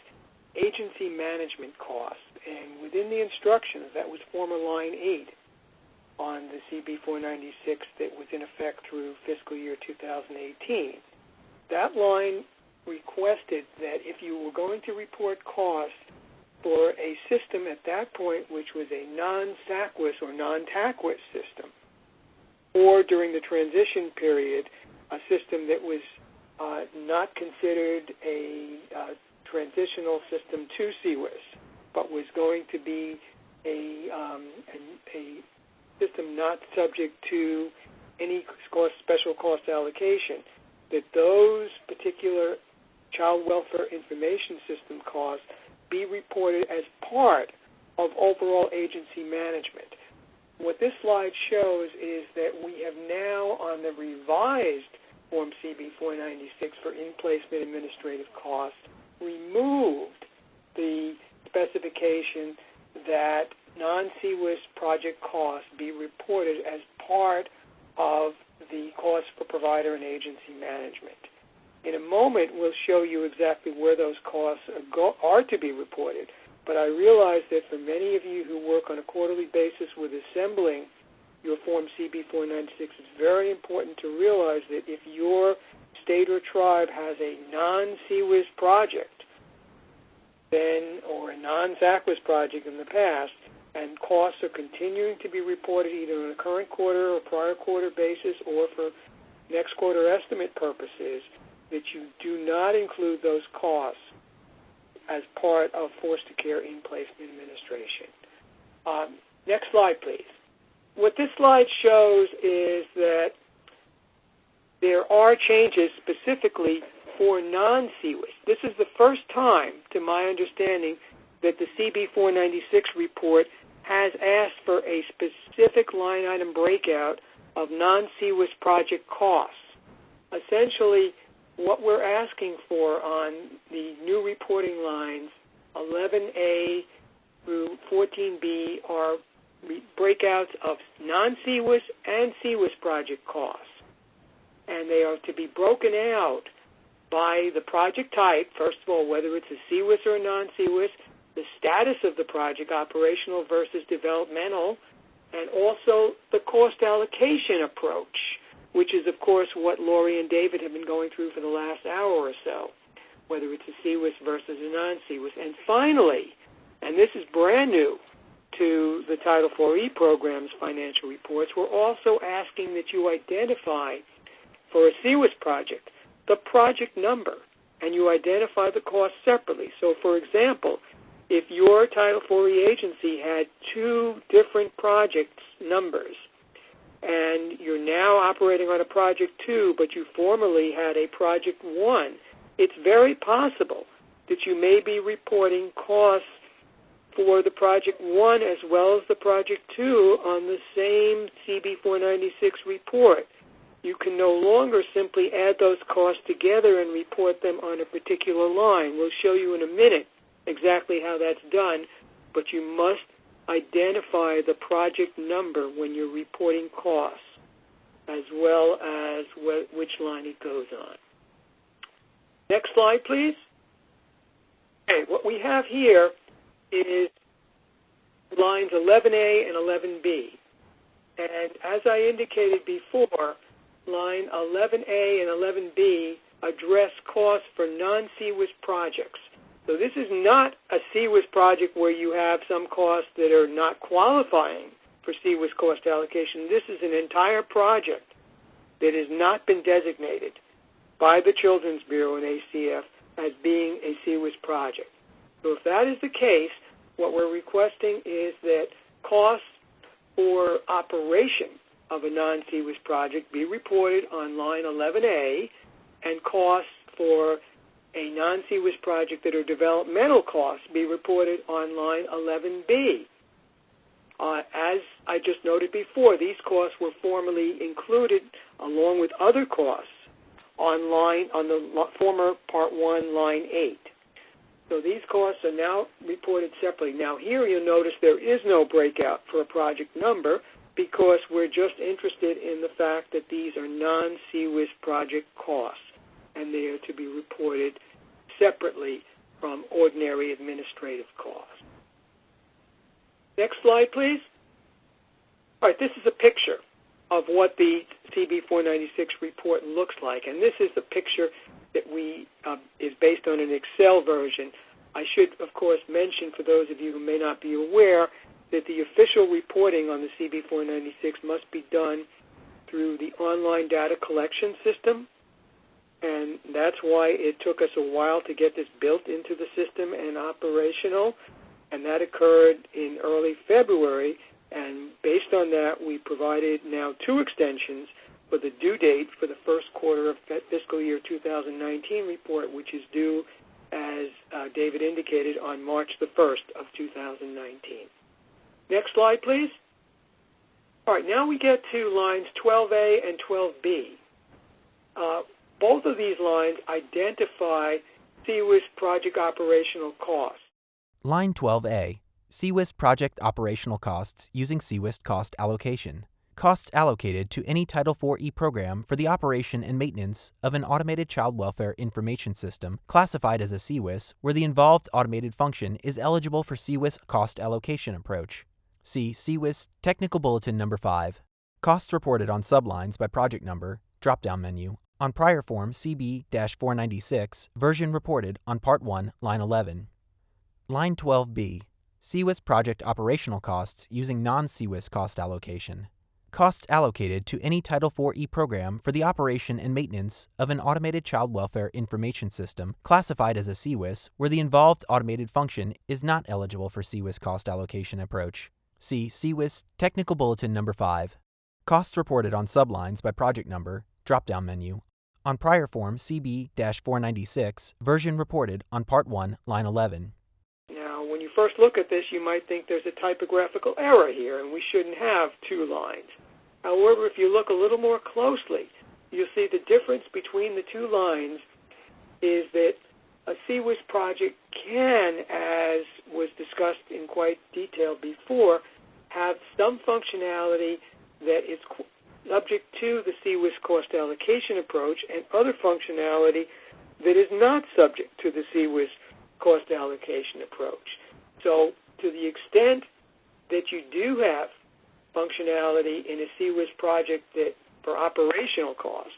agency management costs, and within the instructions, that was former line 8 on the CB-496 that was in effect through fiscal year 2018. That line requested that if you were going to report costs for a system at that point which was a non-CCWIS or non-TACWIS system, or during the transition period, a system that was not considered a transitional system to CCWIS, but was going to be a system not subject to any special cost allocation, that those particular child welfare information system costs be reported as part of overall agency management. What this slide shows is that we have now, on the revised Form CB-496 for in-placement administrative costs, removed the specification that non-CCWIS project costs be reported as part of the cost for provider and agency management. In a moment, we'll show you exactly where those costs are to be reported, but I realize that for many of you who work on a quarterly basis with assembling your Form CB496, it's very important to realize that if your state or tribe has a non-CCWIS project, or a non-CCWIS project in the past, and costs are continuing to be reported either on a current quarter or prior quarter basis or for next quarter estimate purposes, that you do not include those costs as part of foster care in-placement administration. Next slide, please. What this slide shows is that there are changes specifically for non-CCWIS. This is the first time, to my understanding, that the CB496 report has asked for a specific line item breakout of non-CCWIS project costs. Essentially, what we're asking for on the new reporting lines, 11A through 14B, are breakouts of non-CCWIS and CCWIS project costs. And they are to be broken out by the project type, first of all, whether it's a CCWIS or a non-CCWIS, the status of the project, operational versus developmental, and also the cost allocation approach, which is, of course, what Lori and David have been going through for the last hour or so, whether it's a CCWIS versus a non-CCWIS. And finally, and this is brand new to the Title IV-E program's financial reports, we're also asking that you identify for a CCWIS project the project number, and you identify the cost separately. So, for example, if your Title IV-E agency had two different project numbers, and you're now operating on a Project 2, but you formerly had a Project 1, it's very possible that you may be reporting costs for the Project 1 as well as the Project 2 on the same CB496 report. You can no longer simply add those costs together and report them on a particular line. We'll show you in a minute exactly how that's done, but you must identify the project number when you're reporting costs, as well as which line it goes on. Next slide, please. Okay, what we have here is lines 11A and 11B. And as I indicated before, line 11A and 11B address costs for non-CCWIS projects. So this is not a CCWIS project where you have some costs that are not qualifying for CCWIS cost allocation. This is an entire project that has not been designated by the Children's Bureau and ACF as being a CCWIS project. So if that is the case, what we're requesting is that costs for operation of a non-CCWIS project be reported on line 11A, and costs for a non-CCWIS project that are developmental costs be reported on line 11B. As I just noted before, these costs were formerly included along with other costs on the former Part 1, line 8. So these costs are now reported separately. Now here you'll notice there is no breakout for a project number because we're just interested in the fact that these are non-CCWIS project costs, and they are to be reported separately from ordinary administrative costs. Next slide, please. All right, this is a picture of what the CB496 report looks like, and this is the picture that is based on an Excel version. I should, of course, mention for those of you who may not be aware that the official reporting on the CB496 must be done through the online data collection system, and that's why it took us a while to get this built into the system and operational, and that occurred in early February, and based on that, we provided now 2 extensions for the due date for the first quarter of fiscal year 2019 report, which is due, as David indicated, on March the 1st of 2019. Next slide, please. All right, now we get to lines 12A and 12B. Both of these lines identify CCWIS project operational costs. Line 12A, CCWIS project operational costs using CCWIS cost allocation. Costs allocated to any Title IV-E program for the operation and maintenance of an automated child welfare information system classified as a CCWIS where the involved automated function is eligible for CCWIS cost allocation approach. See CCWIS Technical Bulletin Number 5. Costs reported on sublines by project number, drop-down menu, on prior form CB-496, version reported on Part 1, Line 11. Line 12B, CCWIS project operational costs using non-CCWIS cost allocation. Costs allocated to any Title IV-E program for the operation and maintenance of an automated child welfare information system classified as a CCWIS where the involved automated function is not eligible for CCWIS cost allocation approach. See CCWIS Technical Bulletin Number 5. Costs reported on sublines by project number, drop-down menu, on prior form CB-496, version reported on Part 1, Line 11. Now, when you first look at this, you might think there's a typographical error here, and we shouldn't have two lines. However, if you look a little more closely, you'll see the difference between the two lines is that a CCWIS project can, as was discussed in quite detail before, have some functionality that is subject to the CCWIS cost allocation approach and other functionality that is not subject to the CCWIS cost allocation approach. So to the extent that you do have functionality in a CCWIS project that for operational costs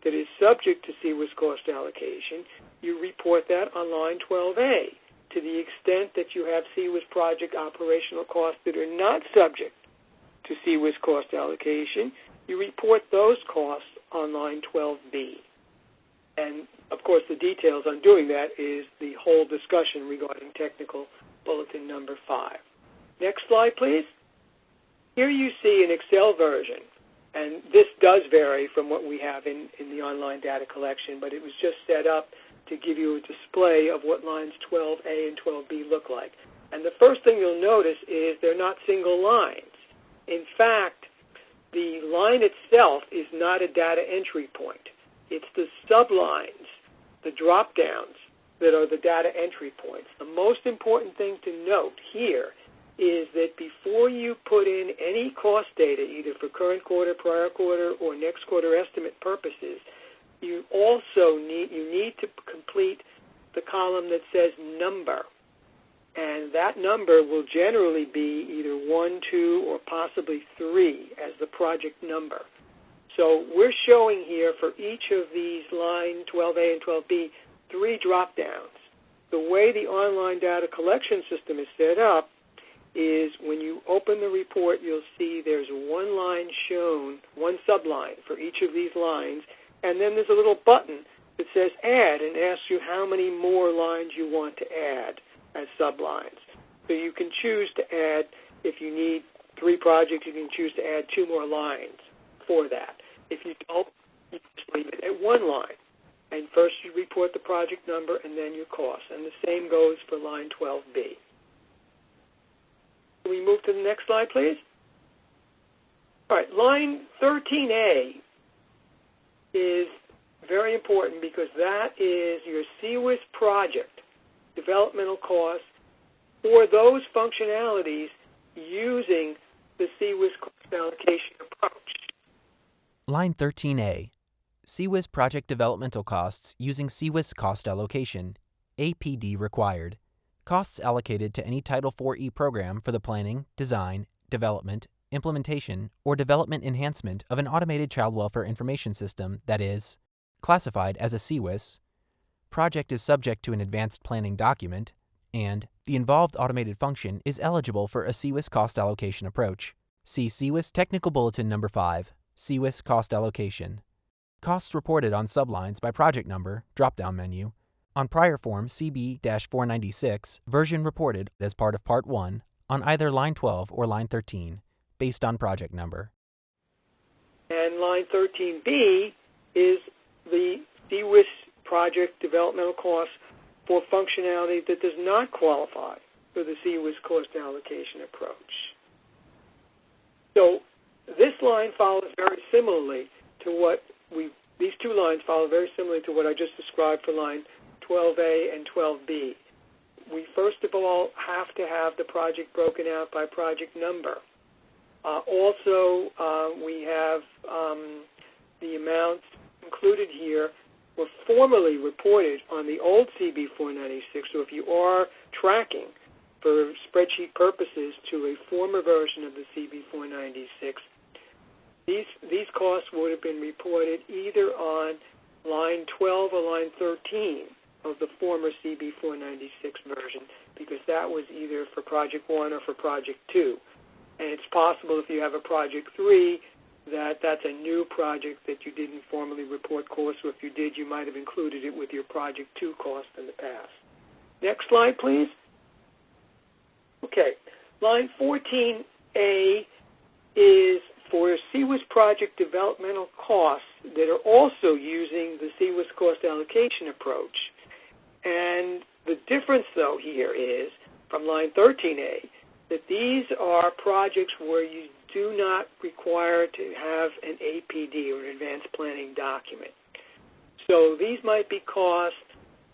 that is subject to CCWIS cost allocation, you report that on line 12A. To the extent that you have CCWIS project operational costs that are not subject to CCWIS cost allocation, you report those costs on line 12B. And, of course, the details on doing that is the whole discussion regarding Technical Bulletin Number 5. Next slide, please. Here you see an Excel version, and this does vary from what we have in the online data collection, but it was just set up to give you a display of what lines 12A and 12B look like. And the first thing you'll notice is they're not single lines. In fact, the line itself is not a data entry point. It's the sublines, the drop-downs, that are the data entry points. The most important thing to note here is that before you put in any cost data, either for current quarter, prior quarter, or next quarter estimate purposes, you also need to complete the column that says number. And that number will generally be either 1, 2, or possibly 3 as the project number. So we're showing here for each of these line 12A and 12B 3 drop-downs. The way the online data collection system is set up is when you open the report, you'll see there's one line shown, one subline for each of these lines, and then there's a little button that says Add and asks you how many more lines you want to add as sublines. So you can choose to add, if you need 3 projects, you can choose to add 2 more lines for that. If you don't, you just leave it at 1 line. And first you report the project number and then your cost. And the same goes for line 12B. Can we move to the next slide, please? All right, line 13A is very important because that is your CCWIS project developmental costs for those functionalities using the CCWIS cost allocation approach. Line 13A, CCWIS project developmental costs using CCWIS cost allocation, APD required. Costs allocated to any Title IV-E program for the planning, design, development, implementation, or development enhancement of an automated child welfare information system that is classified as a CCWIS, project is subject to an advanced planning document, and the involved automated function is eligible for a CCWIS cost allocation approach. See CCWIS Technical Bulletin Number 5, CCWIS Cost Allocation. Costs reported on sublines by project number, drop-down menu, on prior form CB-496, version reported as part of Part 1, on either line 12 or line 13, based on project number. And line 13B is the CCWIS project developmental costs for functionality that does not qualify for the CCWIS cost allocation approach. So this line follows very similarly to what these 2 lines follow very similarly to what I just described for line 12A and 12B. we first of all have to have the project broken out by project number. Also, we have the amounts included here were formally reported on the old CB 496. So if you are tracking for spreadsheet purposes to a former version of the CB 496, these costs would have been reported either on line 12 or line 13 of the former CB 496 version, because that was either for Project 1 or for Project 2. And it's possible if you have a Project 3 that that's a new project that you didn't formally report costs, or if you did, you might have included it with your Project 2 cost in the past. Next slide, please. Okay, line 14A is for CCWIS project developmental costs that are also using the CCWIS cost allocation approach. And the difference, though, here is from line 13A that these are projects where you do not require to have an APD or an advanced planning document. So these might be costs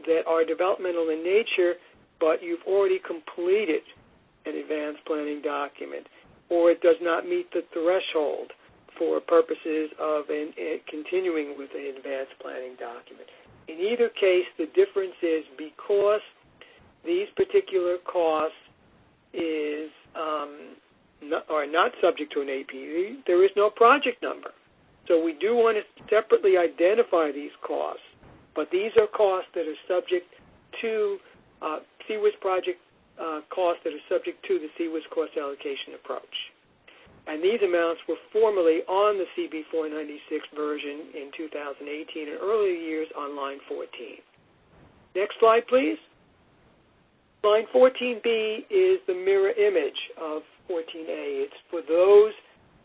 that are developmental in nature, but you've already completed an advanced planning document, or it does not meet the threshold for purposes of continuing with an advanced planning document. In either case, the difference is because these particular costs are not subject to an APD, there is no project number. So we do want to separately identify these costs, but these are costs that are subject to CCWIS project costs that are subject to the CCWIS cost allocation approach. And these amounts were formally on the CB 496 version in 2018 and earlier years on line 14. Next slide, please. Line 14B is the mirror image of 14A. It's for those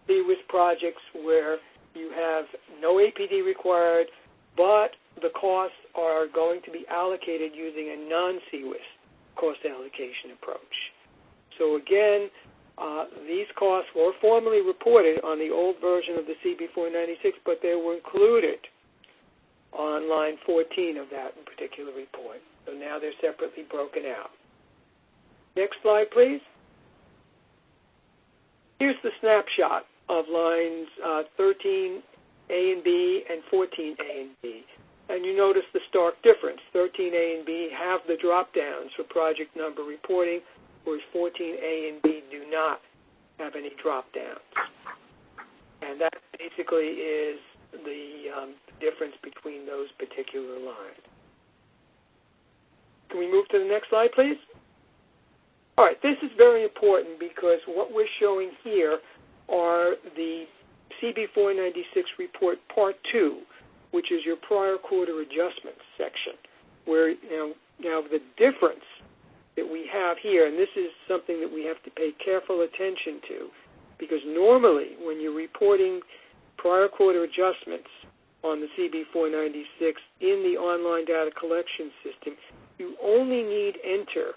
CCWIS projects where you have no APD required, but the costs are going to be allocated using a non-CCWIS cost allocation approach. So again, these costs were formally reported on the old version of the CB 496, but they were included on line 14 of that particular report. So now they're separately broken out. Next slide, please. Here's the snapshot of lines 13A and B and 14A and B. And you notice the stark difference. 13A and B have the drop-downs for project number reporting, whereas 14A and B do not have any drop-downs. And that basically is the difference between those particular lines. Can we move to the next slide, please? All right, this is very important because what we're showing here are the CB 496 report Part 2, which is your prior quarter adjustments section, where now the difference that we have here, and this is something that we have to pay careful attention to, because normally when you're reporting prior quarter adjustments on the CB 496 in the online data collection system, you only need enter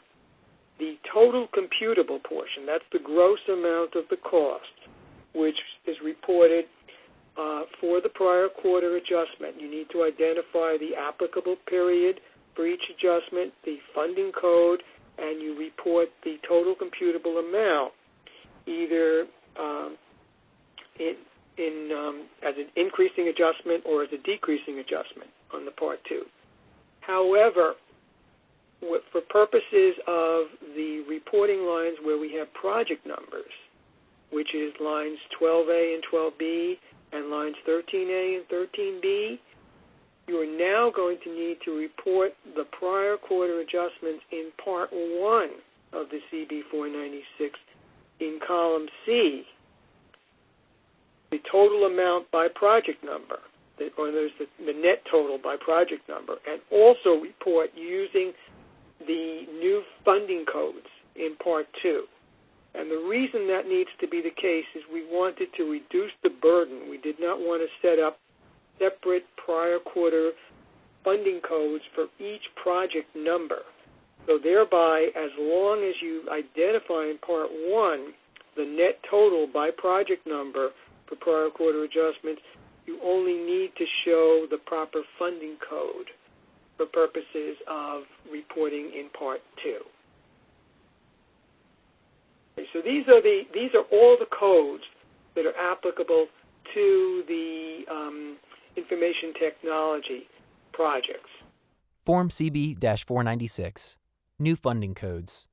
the total computable portion. That's the gross amount of the cost, which is reported for the prior quarter adjustment. You need to identify the applicable period for each adjustment, the funding code, and you report the total computable amount, either as an increasing adjustment or as a decreasing adjustment on the Part 2. However, for purposes of the reporting lines where we have project numbers, which is lines 12A and 12B and lines 13A and 13B, you are now going to need to report the prior quarter adjustments in Part 1 of the CB 496 in column C, the total amount by project number, or there's the net total by project number, and also report using the new funding codes in Part 2. And the reason that needs to be the case is we wanted to reduce the burden. We did not want to set up separate prior quarter funding codes for each project number. So thereby, as long as you identify in Part 1 the net total by project number for prior quarter adjustments, you only need to show the proper funding code for purposes of reporting in Part 2. So these are all the codes that are applicable to the information technology projects. Form CB-496, New Funding Codes.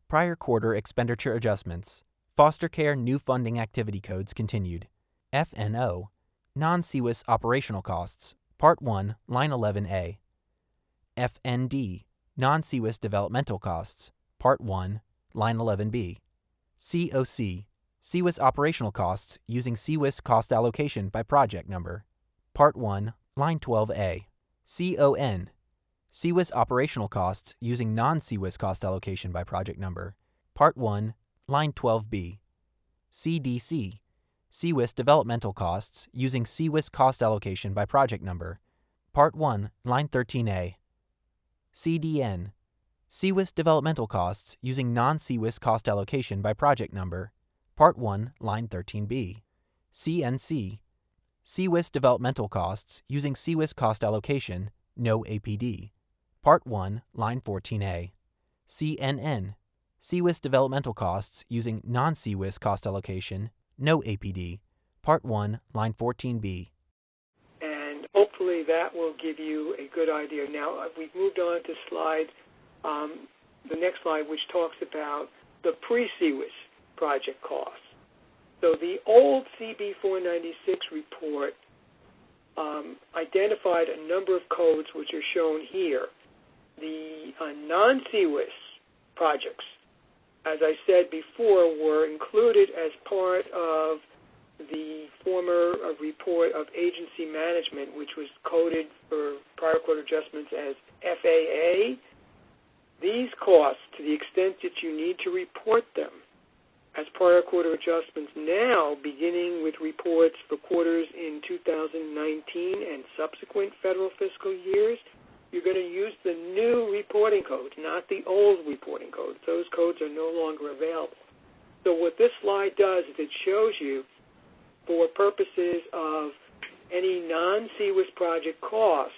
Prior Quarter Expenditure Adjustments. Foster Care New Funding Activity Codes continued. FNO, Non-CCWIS Operational Costs, Part 1, Line 11A. FND, Non-CCWIS Developmental Costs, Part 1, Line 11B. COC, CCWIS Operational Costs using CCWIS Cost Allocation by Project Number, Part 1, Line 12A. CON, CCWIS Operational Costs using non-CCWIS Cost Allocation by Project Number, Part 1, Line 12B. CDC, CCWIS Developmental Costs using CCWIS Cost Allocation by Project Number, Part 1, Line 13A. CDN, CCWIS Developmental Costs using non-CCWIS Cost Allocation by Project Number, Part 1, Line 13B. CNC, CCWIS Developmental Costs using CCWIS Cost Allocation, no APD, Part 1, Line 14A. CNN, CCWIS Developmental Costs using non-CCWIS Cost Allocation, no APD, Part 1, Line 14B. And hopefully that will give you a good idea. Now, we've moved on to the next slide, which talks about the pre-CCWIS project costs. So the old CB-496 report identified a number of codes which are shown here. The non-CCWIS projects, as I said before, were included as part of the former report of agency management, which was coded for prior quarter adjustments as FAA. These costs, to the extent that you need to report them as prior quarter adjustments now, beginning with reports for quarters in 2019 and subsequent federal fiscal years, you're going to use the new reporting codes, not the old reporting codes. Those codes are no longer available. So what this slide does is it shows you, for purposes of any non-CCWIS project costs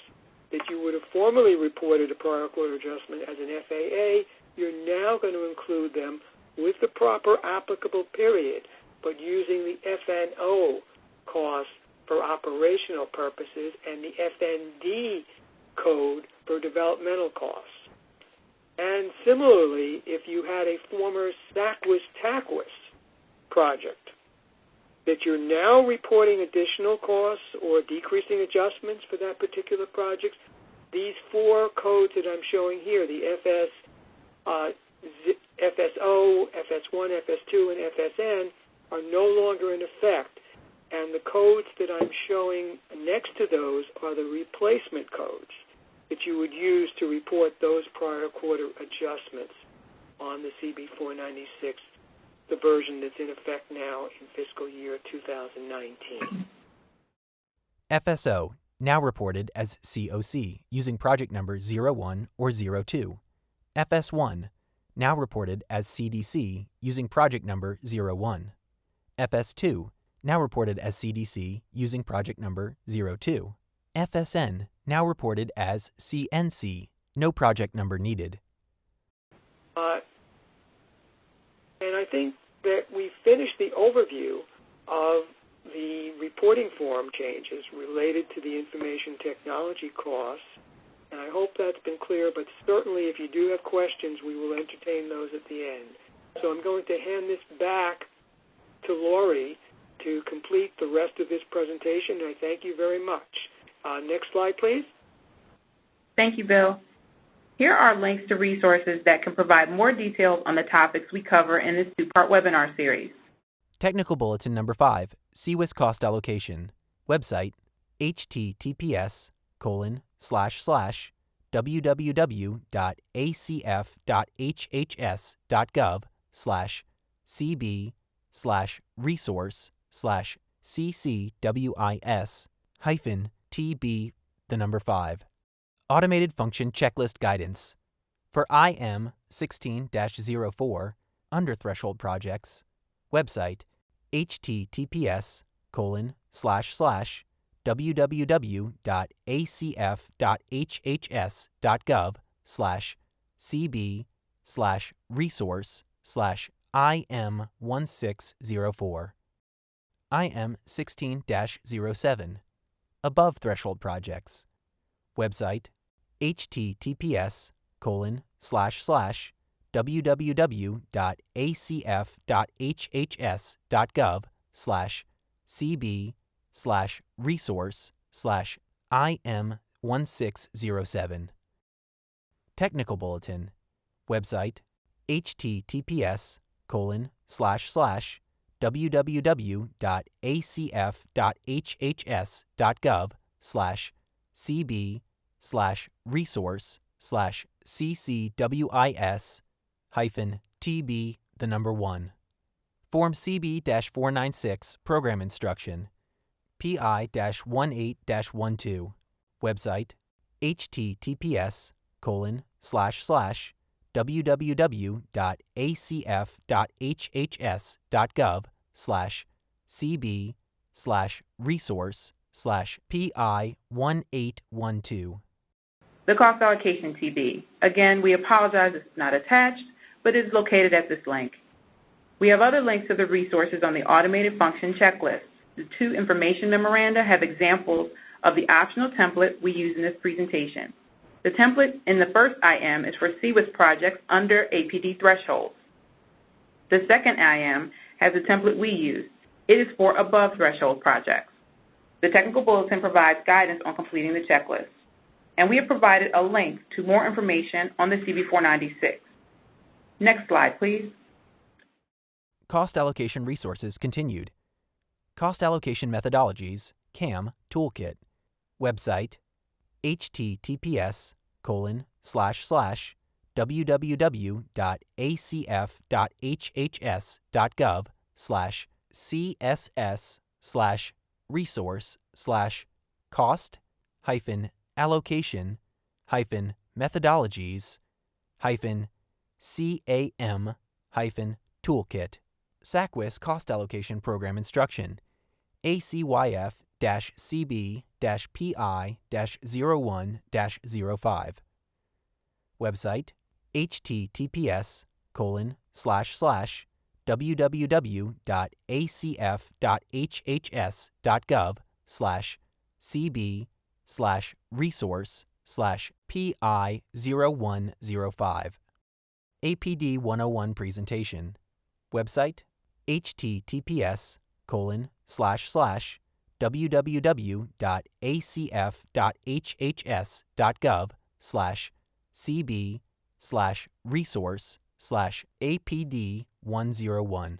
that you would have formerly reported a prior quarter adjustment as an FAA, you're now going to include them with the proper applicable period, but using the FNO costs for operational purposes and the FND code for developmental costs. And similarly, if you had a former CCWIS-TACWIS project that you're now reporting additional costs or decreasing adjustments for that particular project, these four codes that I'm showing here, the FSO, FS1, FS2, and FSN, are no longer in effect. And the codes that I'm showing next to those are the replacement codes that you would use to report those prior quarter adjustments on the CB-496, the version that's in effect now in fiscal year 2019. FSO, now reported as COC, using project number 01 or 02. FS1, now reported as CDC, using project number 01. FS2, now reported as CDC, using project number 02. FSN, now reported as CNC, no project number needed. And I think that we finished the overview of the reporting form changes related to the information technology costs. And I hope that's been clear, but certainly if you do have questions, we will entertain those at the end. So I'm going to hand this back to Lori to complete the rest of this presentation, and I thank you very much. Next slide, please. Thank you, Bill. Here are links to resources that can provide more details on the topics we cover in this two-part webinar series. Technical Bulletin Number 5, CCWIS Cost Allocation. Website, https://www.acf.hhs.gov/CB/resource/CC-WIS-TB5. Automated Function Checklist Guidance. For IM 16-04, under threshold projects. Website, https://www.acf.hhs.gov/CB/resource/ IM1604. IM16-07. Above threshold projects. Website https://www.acf.hhs.gov/cb/resource/IM1607. Technical Bulletin. Website https://www.acf.hhs.gov/cb/resource/CCWIS-TB1. Form CB-496 Program Instruction. PI-18-12. Website https://www.acf.hhs.gov/cb/resource/PI-1812. The cost allocation TB. Again, we apologize it's not attached, but it is located at this link. We have other links to the resources on the Automated Function Checklist. The two information memoranda have examples of the optional template we use in this presentation. The template in the first IM is for CCWIS projects under APD thresholds. The second IM has the template we use. It is for above threshold projects. The Technical Bulletin provides guidance on completing the checklist. And we have provided a link to more information on the CB-496. Next slide, please. Cost allocation resources continued. Cost allocation methodologies, CAM Toolkit. Website https://www.acf.hhs.gov/css/resource/cost-allocation-methodologies-CAM-toolkit. CCWIS Cost Allocation Program Instruction. ACYF-CB-PI-01-05. Website https://www.acf.hhs.gov/cb/resource/PI-0105. APD 101 presentation. Website https://www.acf.hhs.gov/cb/resource/APD101.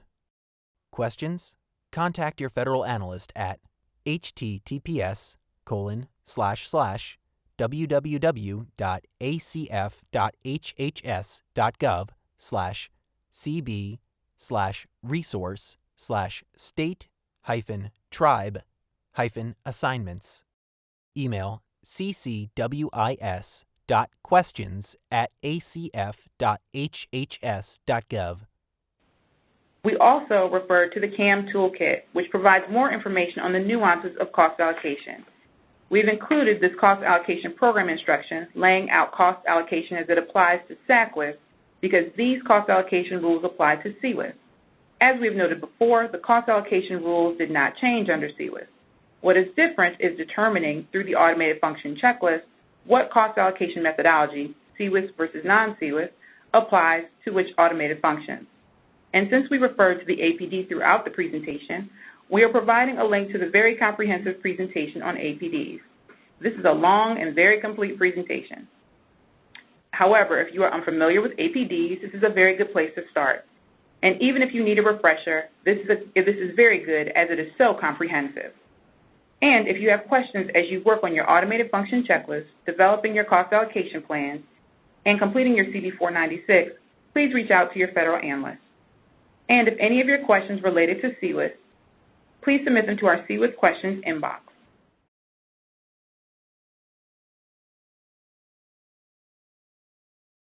Questions? Contact your federal analyst at https://www.acf.hhs.gov/cb/state-tribe-assignments. Email ccwis.questions@acf.hhs.gov. We also refer to the CAM Toolkit, which provides more information on the nuances of cost allocation. We've included this cost allocation program instruction laying out cost allocation as it applies to CCWIS because these cost allocation rules apply to CCWIS. As we've noted before, the cost allocation rules did not change under CCWIS. What is different is determining through the Automated Function Checklist what cost allocation methodology, CCWIS versus non-CCWIS, applies to which automated functions. And since we referred to the APD throughout the presentation, we are providing a link to the very comprehensive presentation on APDs. This is a long and very complete presentation. However, if you are unfamiliar with APDs, this is a very good place to start. And even if you need a refresher, this is very good as it is so comprehensive. And if you have questions as you work on your automated function checklist, developing your cost allocation plans, and completing your CB-496, please reach out to your federal analyst. And if any of your questions related to CCWIS, please submit them to our CCWIS questions inbox.